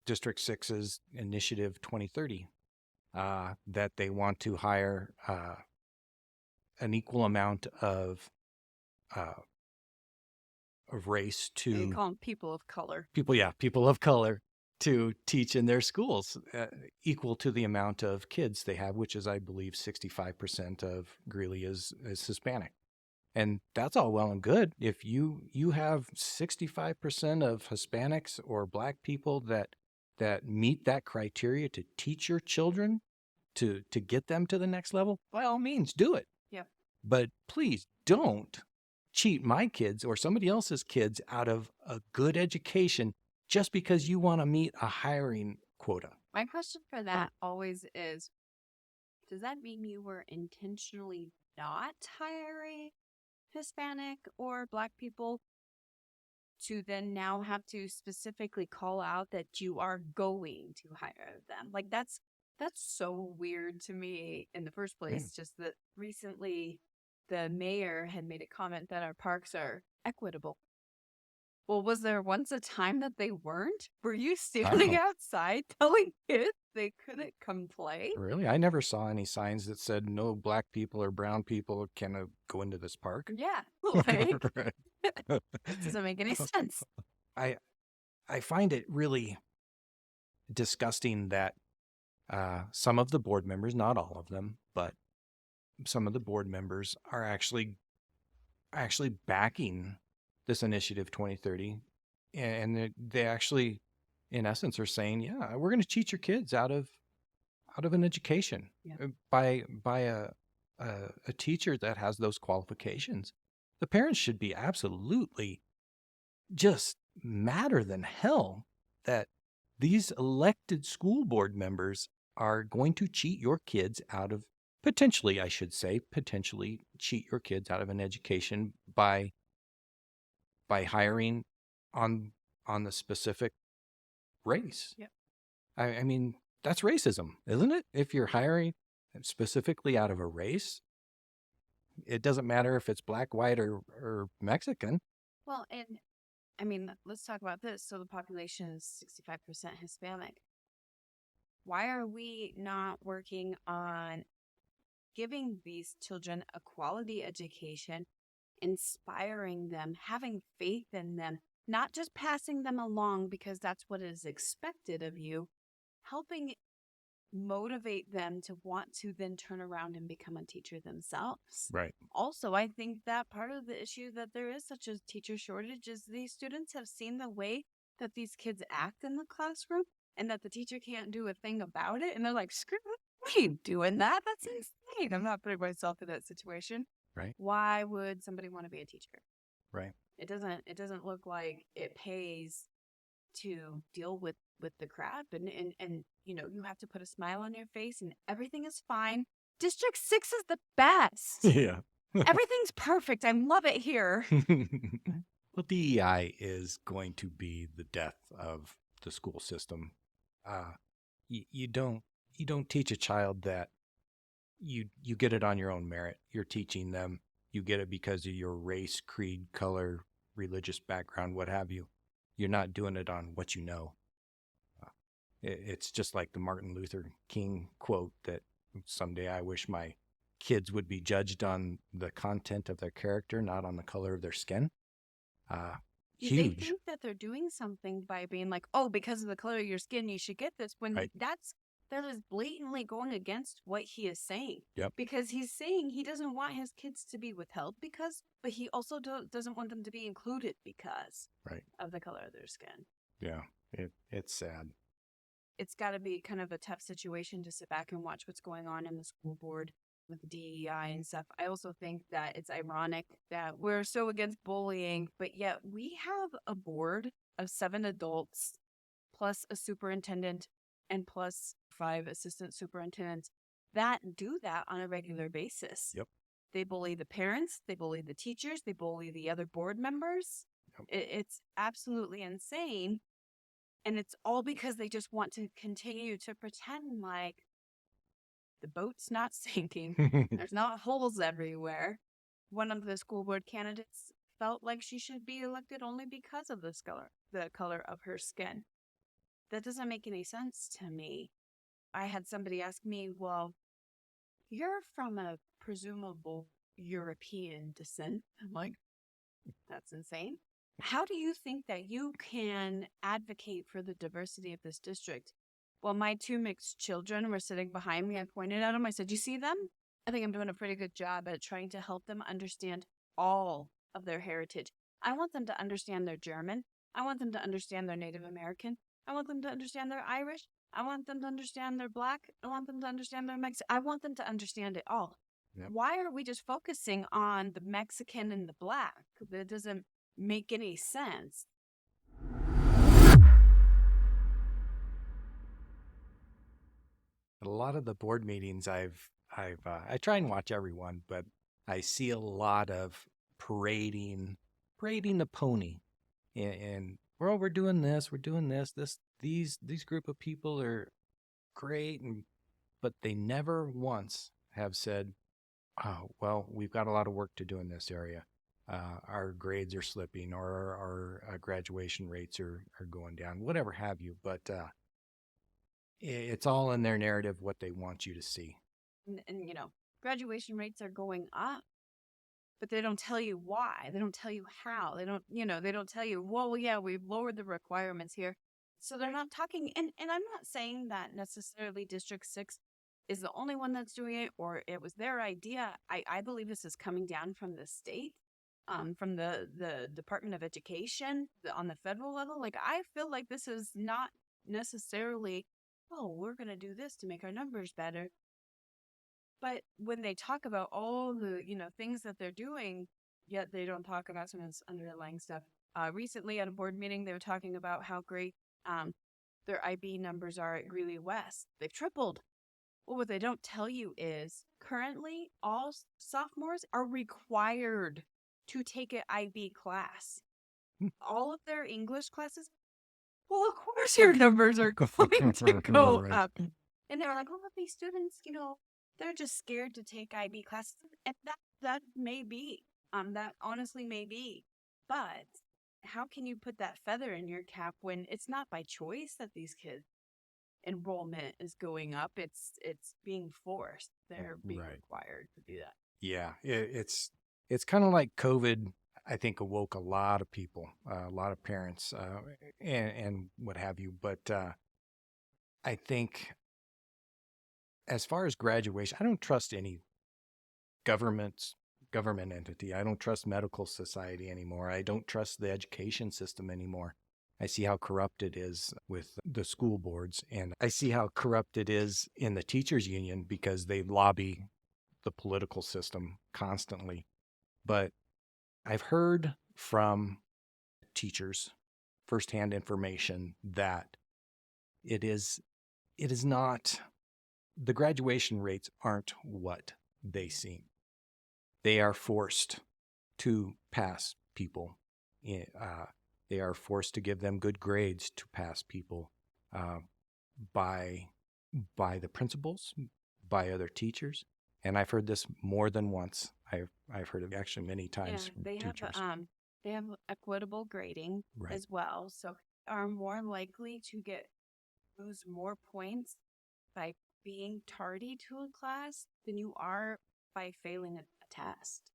District 6's Initiative 2030, that they want to hire an equal amount uh, of race They to call them people of color. people of color to teach in their schools, equal to the amount of kids they have, which is, I believe, 65% of Greeley is Hispanic. And that's all well and good. If you have 65% of Hispanics or Black people that meet that criteria to teach your children to get them to the next level, by all means, do it. Yep. But please don't cheat my kids or somebody else's kids out of a good education just because you want to meet a hiring quota. My question for that always is, does that mean you were intentionally not hiring Hispanic or Black people to then now have to specifically call out that you are going to hire them? Like that's so weird to me in the first place. Just that recently the mayor had made a comment that our parks are equitable. Well, was there once a time that they weren't? Were you standing outside telling kids they couldn't come play? Really? I never saw any signs that said no Black people or brown people can go into this park. Yeah, like, Right. it doesn't make any sense. I find it really disgusting that some of the board members, not all of them, but some of the board members are actually backing this Initiative 2030, and they actually, in essence, are saying, yeah, we're going to cheat your kids out of an education by a teacher that has those qualifications. The parents should be absolutely just madder than hell that these elected school board members are going to cheat your kids out of, potentially cheat your kids out of an education by hiring on the specific race. Yep. I mean, that's racism, isn't it? If you're hiring specifically out of a race, it doesn't matter if it's Black, white, or Mexican. Well, and I mean, let's talk about this. So the population is 65% Hispanic. Why are we not working on giving these children a quality education, inspiring them, having faith in them, not just passing them along because that's what is expected of you, helping motivate them to want to then turn around and become a teacher themselves. Right. Also, I think that part of the issue that there is such a teacher shortage is these students have seen the way that these kids act in the classroom and that the teacher can't do a thing about it. And they're like, screw it, we ain't doing that. That's insane. I'm not putting myself in that situation. Right. Why would somebody want to be a teacher? Right. It doesn't look like it pays to deal with the crap and you have to put a smile on your face and everything is fine. District 6 is the best. Yeah. Everything's perfect. I love it here. Well, DEI is going to be the death of the school system. You don't teach a child that you get it on your own merit. You're teaching them you get it because of your race, creed, color, religious background, what have you. You're not doing it on what you know. It's just like the Martin Luther King quote that someday I wish my kids would be judged on the content of their character, not on the color of their skin. They Huge. think that they're doing something by being like, oh, because of the color of your skin, you should get this. When Right. that's that is blatantly going against what he is saying. Yep. Because he's saying he doesn't want his kids to be withheld but he also doesn't want them to be included because Right. of the color of their skin. Yeah. It's sad. It's got to be kind of a tough situation to sit back and watch what's going on in the school board with the DEI and stuff. I also think that it's ironic that we're so against bullying, but yet we have a board of 7 adults plus a superintendent and plus 5 assistant superintendents that do that on a regular basis. Yep. They bully the parents, they bully the teachers, they bully the other board members. Yep. It's absolutely insane. And it's all because they just want to continue to pretend like the boat's not sinking. There's not holes everywhere. One of the school board candidates felt like she should be elected only because of the color of her skin. That doesn't make any sense to me. I had somebody ask me, well, you're from a presumable European descent. I'm like, that's insane. How do you think that you can advocate for the diversity of this district? Well, my 2 mixed children were sitting behind me. I pointed at them. I said, you see them? I think I'm doing a pretty good job at trying to help them understand all of their heritage. I want them to understand their German. I want them to understand their Native American. I want them to understand their Irish. I want them to understand their Black. I want them to understand their Mexican. I want them to understand it all. Yep. Why are we just focusing on the Mexican and the Black? That doesn't make any sense. A lot of the board meetings I try and watch everyone, but I see a lot of parading the pony, and we're doing this, these group of people are great, but they never once have said, oh, well, we've got a lot of work to do in this area. Our grades are slipping, or our graduation rates are going down, whatever have you. But it's all in their narrative, what they want you to see. And graduation rates are going up, but they don't tell you why. They don't tell you how. They don't tell you, well, yeah, we've lowered the requirements here. So they're not talking. And I'm not saying that necessarily District 6 is the only one that's doing it, or it was their idea. I believe this is coming down from the state, from the Department of Education on the federal level. Like, I feel like this is not necessarily, oh, we're going to do this to make our numbers better. But when they talk about all the, things that they're doing, yet they don't talk about some of this underlying stuff. Recently at a board meeting, they were talking about how great their IB numbers are at Greeley West. They've tripled. Well, what they don't tell you is currently all sophomores are required to take an IB class. All of their English classes, well, of course your numbers are going to go Right. up. And they're like, well, these students, they're just scared to take IB classes. And that may be. That honestly may be. But how can you put that feather in your cap when it's not by choice that these kids' enrollment is going up? It's being forced. They're being Right. required to do that. Yeah, it's kind of like COVID. I think awoke a lot of people, a lot of parents, and what have you. But I think as far as graduation, I don't trust any government entity. I don't trust medical society anymore. I don't trust the education system anymore. I see how corrupt it is with the school boards, and I see how corrupt it is in the teachers union because they lobby the political system constantly. But I've heard from teachers firsthand information that it is not, the graduation rates aren't what they seem. They are forced to pass people. They are forced to give them good grades to pass people by the principals, by other teachers. And I've heard this more than once. I've heard it actually many times from teachers. They have equitable grading Right. as well, so are more likely to lose more points by being tardy to a class than you are by failing a test.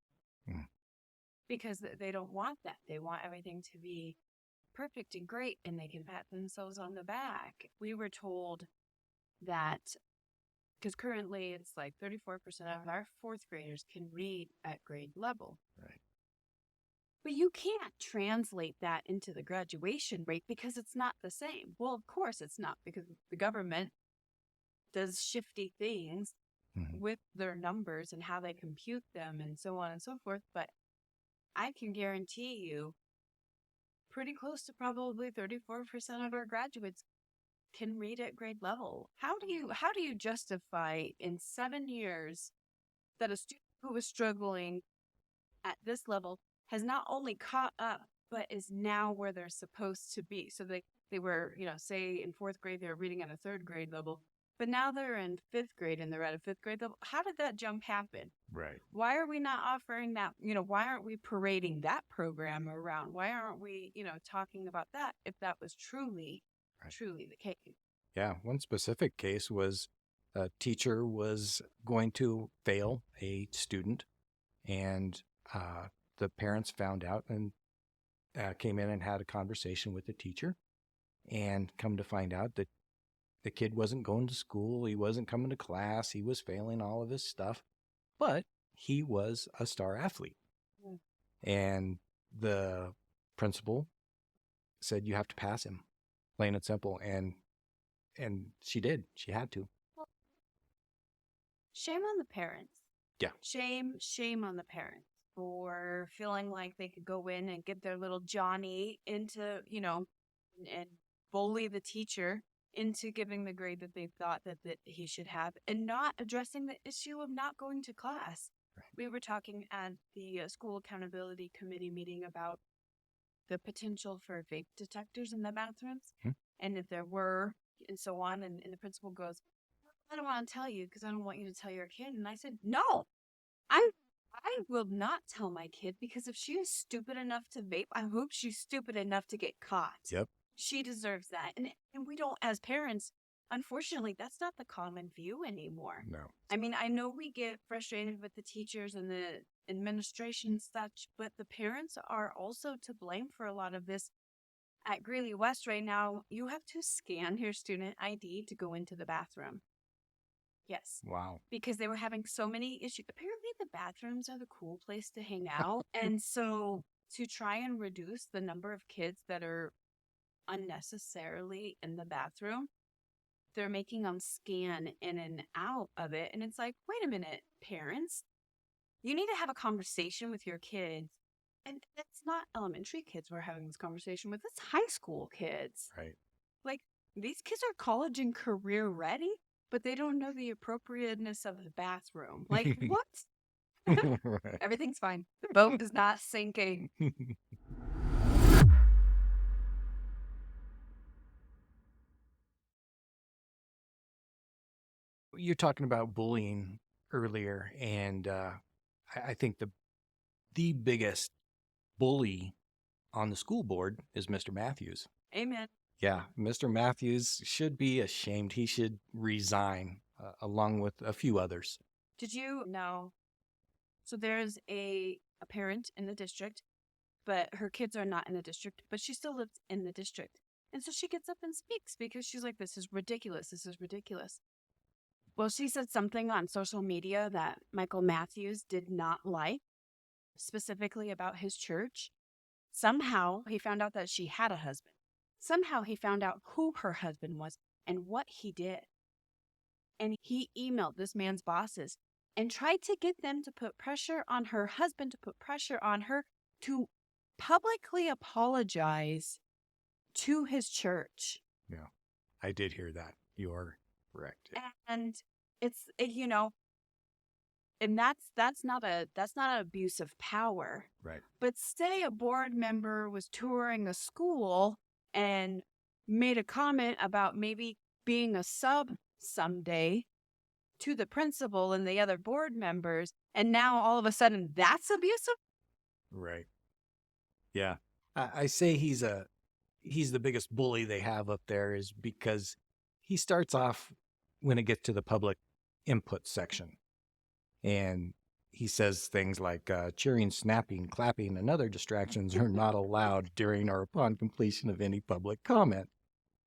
Because they don't want that. They want everything to be perfect and great, and they can pat themselves on the back. We were told that, because currently it's like 34% of our fourth graders can read at grade level. Right. But you can't translate that into the graduation rate because it's not the same. Well, of course it's not, because the government does shifty things Mhm. with their numbers and how they compute them and so on and so forth. But I can guarantee you pretty close to probably 34% of our graduates can read at grade level. How do you justify in 7 years that a student who was struggling at this level has not only caught up but is now where they're supposed to be? So they were, say in fourth grade they were reading at a third grade level, but now they're in fifth grade and they're at a fifth grade level. How did that jump happen? Right. Why are we not offering that? Why aren't we parading that program around? Why aren't we, talking about that if that was truly, Right. truly the case? Yeah. One specific case was a teacher was going to fail a student, and the parents found out and came in and had a conversation with the teacher, and come to find out that the kid wasn't going to school. He wasn't coming to class. He was failing all of his stuff, but he was a star athlete. Mm. And the principal said, you have to pass him, plain and simple. And she did. She had to. Well, shame on the parents. Yeah. Shame on the parents for feeling like they could go in and get their little Johnny into, and bully the teacher into giving the grade that they thought that he should have, and not addressing the issue of not going to class. Right. We were talking at the school accountability committee meeting about the potential for vape detectors in the bathrooms, Hmm. and if there were, and so on. And the principal goes, I don't want to tell you because I don't want you to tell your kid. And I said, no, I will not tell my kid, because if she is stupid enough to vape, I hope she's stupid enough to get caught. Yep. She deserves that. And we don't, as parents, unfortunately, that's not the common view anymore. No. I mean, I know we get frustrated with the teachers and the administration and such, but the parents are also to blame for a lot of this. At Greeley West right now, you have to scan your student ID to go into the bathroom. Yes. Wow. Because they were having so many issues. Apparently, the bathrooms are the cool place to hang out. And so, to try and reduce the number of kids that are unnecessarily in the bathroom, they're making them scan in and out of it. And it's like, wait a minute, parents, you need to have a conversation with your kids. And it's not elementary kids we're having this conversation with, it's high school kids. Right. Like, these kids are college and career ready, but they don't know the appropriateness of the bathroom. Like, what? Right. Everything's fine. The boat is not sinking. You're talking about bullying earlier, and I think the biggest bully on the school board is Mr. Matthews. Amen. Yeah, Mr. Matthews should be ashamed. He should resign, along with a few others. Did you know? So there's a parent in the district, but her kids are not in the district, but she still lives in the district. And so she gets up and speaks because she's like, this is ridiculous. This is ridiculous. Well, she said something on social media that Michael Matthews did not like, specifically about his church. Somehow he found out that she had a husband. Somehow he found out who her husband was and what he did. And he emailed this man's bosses and tried to get them to put pressure on her husband, to put pressure on her to publicly apologize to his church. Yeah, I did hear that. You're correct. And and that's not an abuse of power. Right. But say a board member was touring a school and made a comment about maybe being a sub someday to the principal and the other board members, and now all of a sudden that's abusive? Right. Yeah. I say he's the biggest bully they have up there, is because he starts off when it gets to the public input section. And he says things like cheering, snapping, clapping, and other distractions are not allowed during or upon completion of any public comment.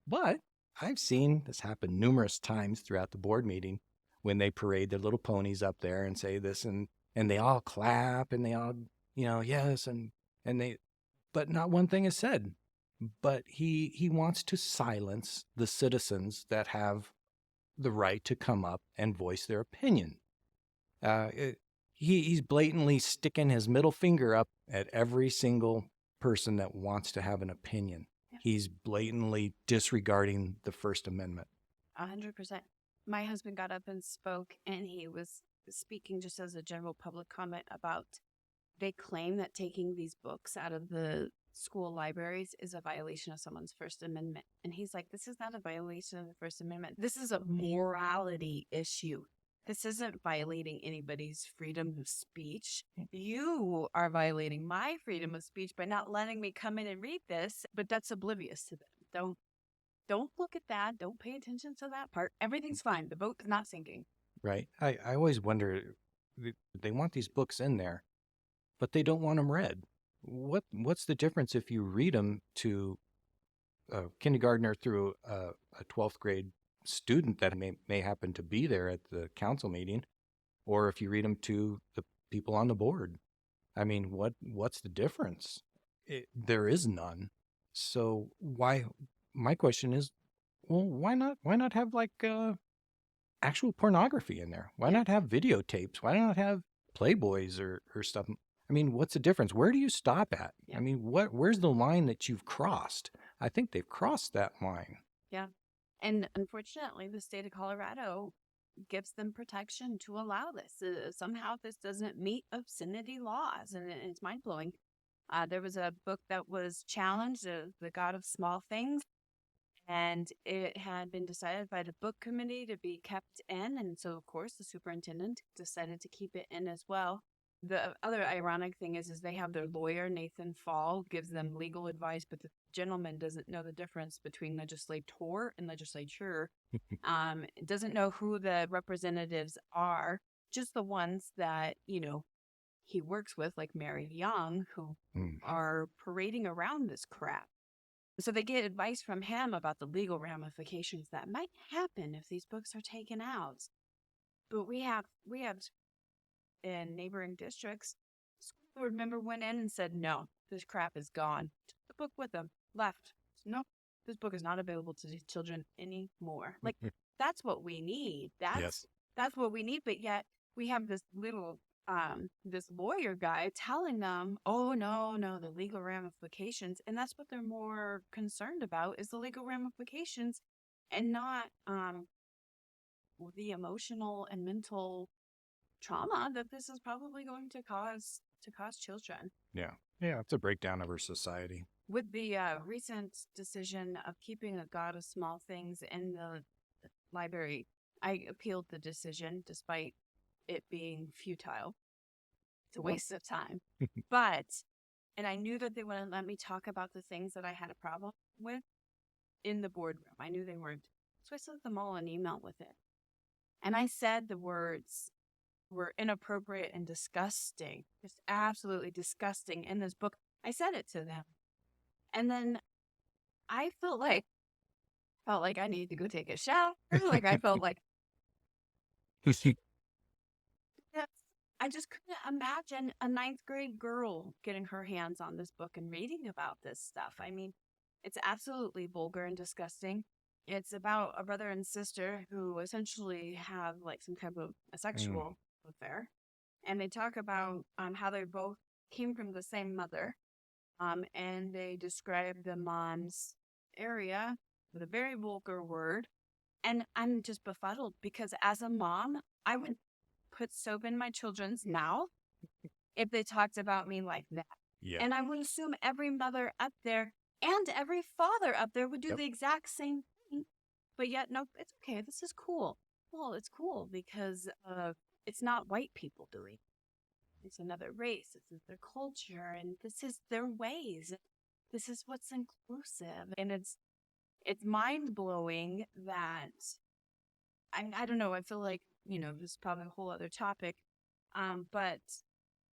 But I've seen this happen numerous times throughout the board meeting when they parade their little ponies up there and say this, and they all clap and they all, yes, and they, but not one thing is said. But he wants to silence the citizens that have the right to come up and voice their opinion. Uh, it, he's blatantly sticking his middle finger up at every single person that wants to have an opinion. Yeah. He's blatantly disregarding the First Amendment. 100%. My husband got up and spoke, and he was speaking just as a general public comment about they claim that taking these books out of the school libraries is a violation of someone's First Amendment. And he's like, this is not a violation of the First Amendment. This is a morality issue. This isn't violating anybody's freedom of speech. You are violating my freedom of speech by not letting me come in and read this, but that's oblivious to them. Don't look at that. Don't pay attention to that part. Everything's fine. The boat is not sinking. Right. I always wonder, they want these books in there, but they don't want them read. What's the difference if you read them to a kindergartner through a 12th grade student that may happen to be there at the council meeting, or if you read them to the people on the board? I mean, what's the difference? There is none. So my question is, well, why not have like actual pornography in there? Why not have videotapes? Why not have Playboys or stuff? I mean, what's the difference? Where do you stop at? Yeah. I mean, where's the line that you've crossed? I think they've crossed that line. Yeah. And unfortunately, the state of Colorado gives them protection to allow this. Somehow this doesn't meet obscenity laws, and it's mind-blowing. There was a book that was challenged, The God of Small Things, and it had been decided by the book committee to be kept in, and so, of course, the superintendent decided to keep it in as well. The other ironic thing is they have their lawyer, Nathan Fall, gives them legal advice, but the gentleman doesn't know the difference between legislator and legislature. Doesn't know who the representatives are, just the ones that, he works with, like Mary Young, who are parading around this crap. So they get advice from him about the legal ramifications that might happen if these books are taken out. But we have in neighboring districts, school board member went in and said, no, this crap is gone. Took the book with them, left. No, this book is not available to these children anymore. Like, that's what we need. Yes. That's what we need. But yet we have this this lawyer guy telling them, oh, no, the legal ramifications. And that's what they're more concerned about, is the legal ramifications and not the emotional and mental trauma that this is probably going to cause children. Yeah. It's a breakdown of our society. With the recent decision of keeping A God of Small Things in the library, I appealed the decision despite it being futile. It's a waste of time. And I knew that they wouldn't let me talk about the things that I had a problem with in the boardroom. I knew they weren't. So I sent them all an email with it. And I said the words were inappropriate and disgusting, just absolutely disgusting in this book. I said it to them. And then I felt like I needed to go take a shower. Like I felt like I just couldn't imagine a 9th grade girl getting her hands on this book and reading about this stuff. I mean, it's absolutely vulgar and disgusting. It's about a brother and sister who essentially have like some type of a sexual affair. And they talk about how they both came from the same mother. And they describe the mom's area with a very vulgar word. And I'm just befuddled because as a mom, I would put soap in my children's mouth if they talked about me like that. Yeah. And I would assume every mother up there and every father up there would do the exact same thing. But yet, no, it's okay. This is cool. Well, it's cool because it's not white people doing it. It's another race. It's their culture. And this is their ways. This is what's inclusive. And it's mind-blowing that, I don't know, I feel like, this is probably a whole other topic. But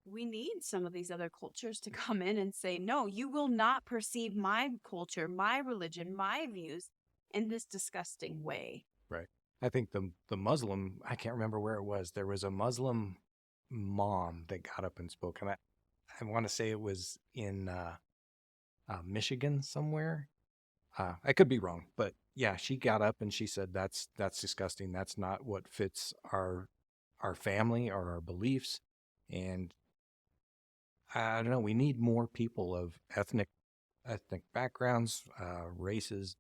we need some of these other cultures to come in and say, no, you will not perceive my culture, my religion, my views in this disgusting way. Right. I think the Muslim, I can't remember where it was. There was a Muslim mom that got up and spoke. And I want to say it was in Michigan somewhere. I could be wrong, but yeah, she got up and she said, that's disgusting. That's not what fits our family or our beliefs. And I don't know, we need more people of ethnic backgrounds, races,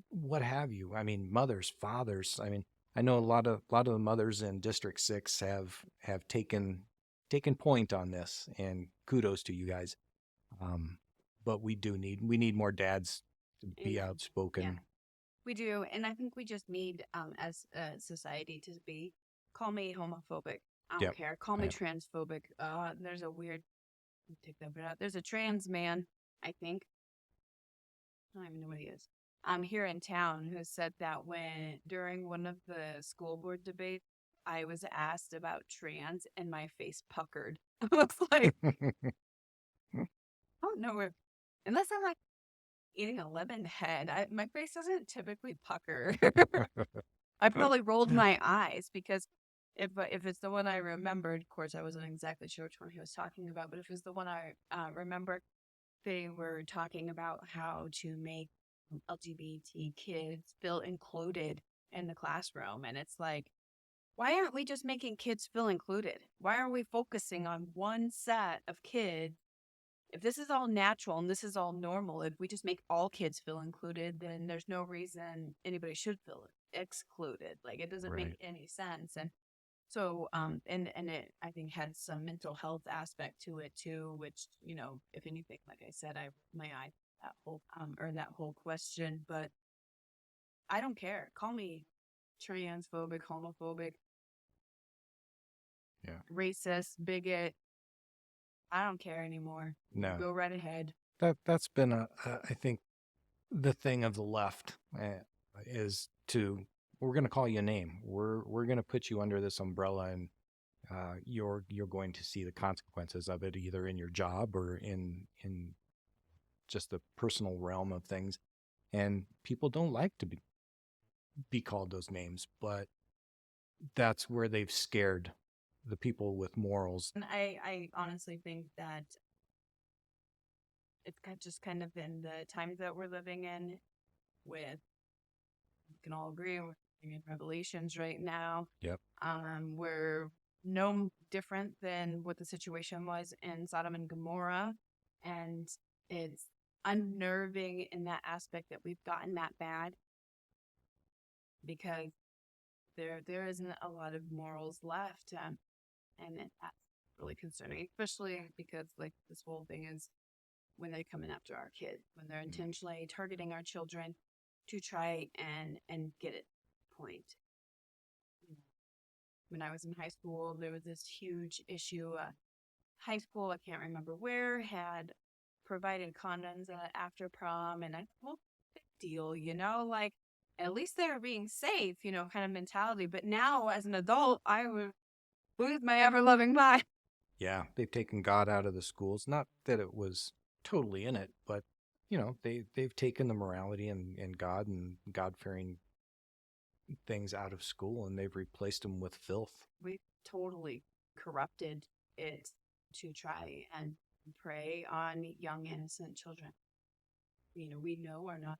what have you. I mean, mothers, fathers. I mean, I know a lot of the mothers in District 6 have taken point on this, and kudos to you guys. But we need more dads to be Amen. Yeah, outspoken. we do. And I think we just need, as a society, to be, call me homophobic. I don't Yep. care. Call me Yep. transphobic. There's a weird, take that bit out. There's a trans man, I think. I don't even know what he is. Here in town, who said that when during one of the school board debates, I was asked about trans and my face puckered. I was like, I don't know if, unless I'm like eating a lemon head, my face doesn't typically pucker. I probably rolled my eyes because if it's the one I remembered, of course, I wasn't exactly sure which one he was talking about, but if it's the one I remember, they were talking about how to make LGBT kids feel included in the classroom. And it's like, why aren't we just making kids feel included? Why are we focusing on one set of kids? If this is all natural and this is all normal, if we just make all kids feel included, then there's no reason anybody should feel excluded. Like, it doesn't make Right. any sense. And so, and it, I think, had some mental health aspect to it too, which, if anything, like I said, I my eye that whole question, but I don't care. Call me transphobic, homophobic, Yeah. racist, bigot. I don't care anymore. No. Go right ahead. That's been I think the thing of the left is we're going to call you a name. We're going to put you under this umbrella, and you're going to see the consequences of it, either in your job or in just the personal realm of things. And people don't like to be called those names, but that's where they've scared the people with morals. And I honestly think that it's just kind of in the times that we're living in, with, we can all agree, we're living in Revelations right now. Yep. We're no different than what the situation was in Sodom and Gomorrah. And it's unnerving in that aspect that we've gotten that bad, because there isn't a lot of morals left. And that's really concerning, especially because, like, this whole thing is when they're coming after our kids, when they're intentionally targeting our children to try and get it point. When I was in high school, there was this huge issue. High school, I can't remember where, had provided condoms after prom, and I thought, well, big deal, like, at least they're being safe, kind of mentality. But now, as an adult, I would lose my ever loving mind. Yeah, they've taken God out of the schools. Not that it was totally in it, but they've taken the morality and God and God-fearing things out of school, and they've replaced them with filth. We totally corrupted it to try and prey on young, innocent children. We know are not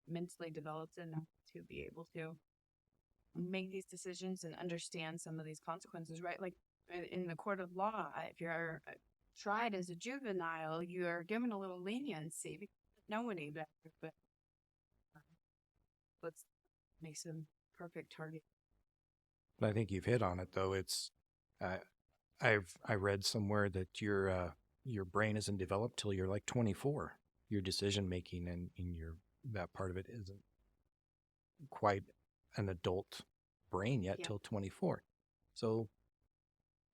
mentally developed enough to be able to make these decisions and understand some of these consequences, right? Like, in the court of law, if you're tried as a juvenile, you're given a little leniency because you don't know any better. But let's make some perfect target. But I think you've hit on it, though. It's I read somewhere that your brain isn't developed till you're like 24. Your decision making and your that part of it isn't quite an adult brain yet till 24. So,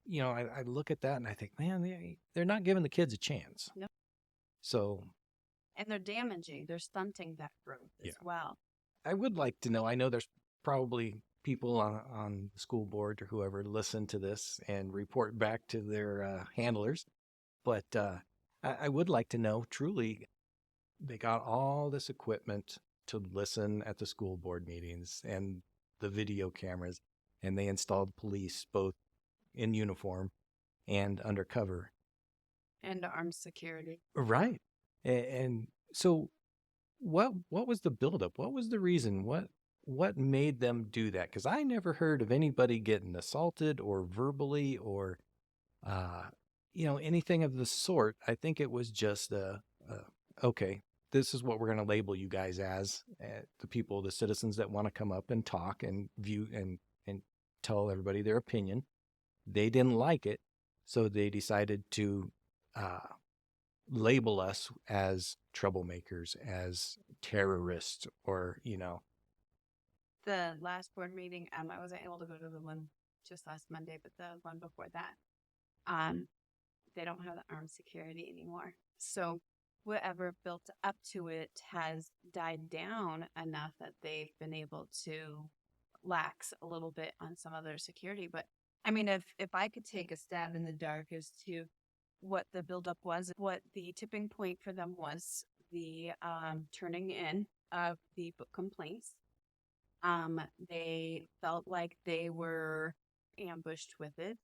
I look at that and I think, man, they're not giving the kids a chance. Nope. So, and they're damaging. They're stunting that growth as well. I would like to know. I know there's probably people on the school board or whoever listen to this and report back to their handlers, but I would like to know truly, they got all this equipment to listen at the school board meetings and the video cameras, and they installed police both in uniform and undercover. And armed security. Right. And so what was the buildup? What was the reason? What made them do that? Because I never heard of anybody getting assaulted or verbally or uh, anything of the sort. I think it was just okay, this is what we're going to label you guys as, the people, the citizens that want to come up and talk and view and tell everybody their opinion. They didn't like it, so they decided to uh, label us as troublemakers, as terrorists, or The last board meeting, I wasn't able to go to the one just last Monday, but the one before that, um, they don't have the armed security anymore. So whatever built up to it has died down enough that they've been able to lax a little bit on some of their security. But I mean, if I could take a stab in the dark as to what the buildup was, what the tipping point for them was, the turning in of the book complaints. They felt like they were ambushed with it.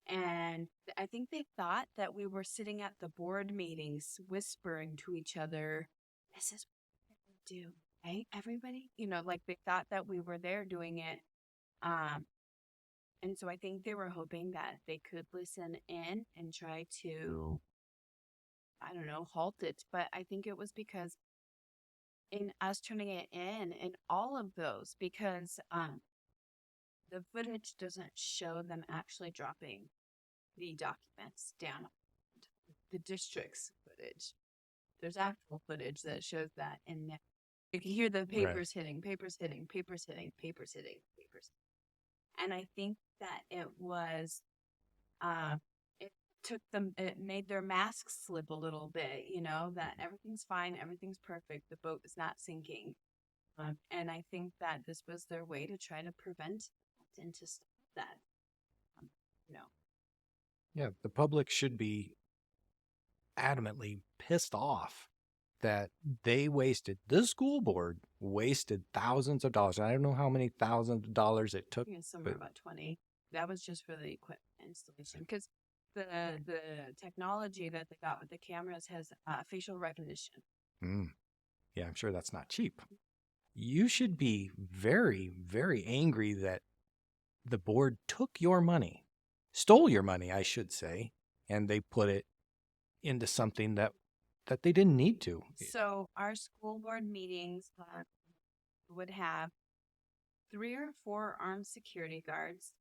And I think they thought that we were sitting at the board meetings whispering to each other, this is what we're gonna do, right? Everybody, like they thought that we were there doing it. Um, and so I think they were hoping that they could listen in and try to, I don't know, halt it. But I think it was because in us turning it in all of those, because the footage doesn't show them actually dropping the documents down the district's footage. There's actual footage that shows that in there. You can hear the papers hitting, papers hitting, papers hitting, papers hitting, papers. And I think that it was, it it made their masks slip a little bit, that everything's fine, everything's perfect, the boat is not sinking. And I think that this was their way to try to prevent and to stop that. Um, you know, Yeah, the public should be adamantly pissed off that the school board wasted thousands of dollars. I don't know how many thousands of dollars it took, somewhere but about 20. That was just for the equipment installation because the technology that they got with the cameras has facial recognition. yeah, I'm sure that's not cheap. You should be very, very angry that the board took your money, stole your money, I should say, and they put it into something that they didn't need to. So our school board meetings would have 3 or 4 armed security guards,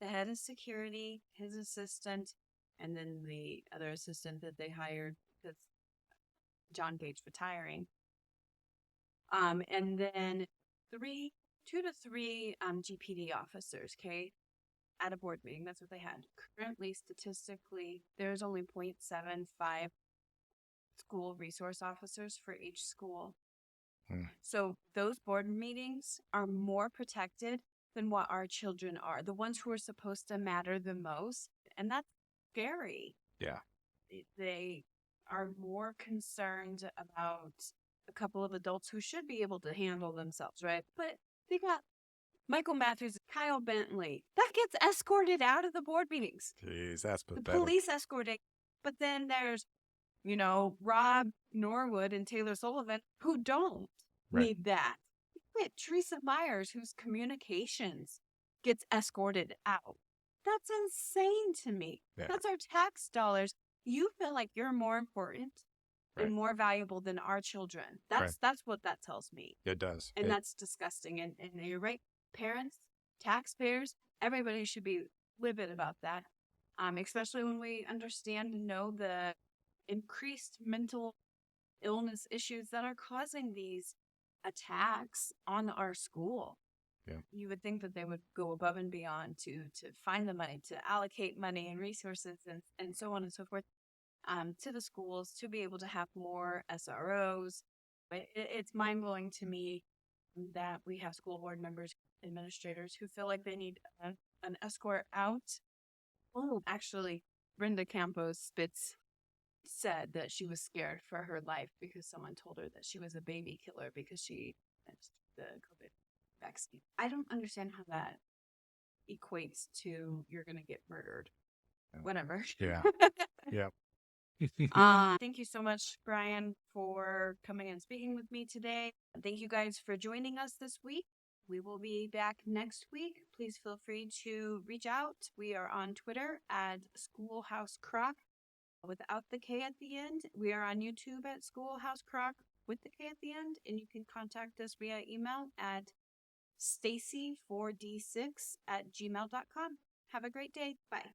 the head of security, his assistant, and then the other assistant that they hired because John Gage retiring. And then 2 to 3 GPD officers, okay, at a board meeting. That's what they had. Currently, statistically, there's only 0.75 school resource officers for each school. So those board meetings are more protected than what our children are, the ones who are supposed to matter the most. And that's scary. Yeah. They are more concerned about a couple of adults who should be able to handle themselves, right? But they got Michael Matthews, Kyle Bentley, that gets escorted out of the board meetings. Jeez, that's The pathetic. police escorting. But then there's, Rob Norwood and Taylor Sullivan who don't need that. Wait, Teresa Myers, whose communications gets escorted out. That's insane to me. Yeah. That's our tax dollars. You feel like you're more important and more valuable than our children. That's what that tells me. It does. And that's disgusting. And you're right. Parents, taxpayers, everybody should be livid about that. Especially when we understand and know the increased mental illness issues that are causing these attacks on our school. Yeah. You would think that they would go above and beyond to find the money, to allocate money and resources and so on and so forth to the schools to be able to have more SROs. But it's mind-blowing to me that we have school board members, administrators who feel like they need an escort out. Oh, actually, Brenda Campos spits said that she was scared for her life because someone told her that she was a baby killer because she missed the COVID vaccine. I don't understand how that equates to you're going to get murdered. Whatever. Yeah. Yeah. Thank you so much, Brian, for coming and speaking with me today. Thank you guys for joining us this week. We will be back next week. Please feel free to reach out. We are on Twitter at Schoolhouse Croc without the K at the end. We are on YouTube at Schoolhouse Croc with the K at the end, and you can contact us via email at stacy4d6@gmail.com. Have a great day. Bye.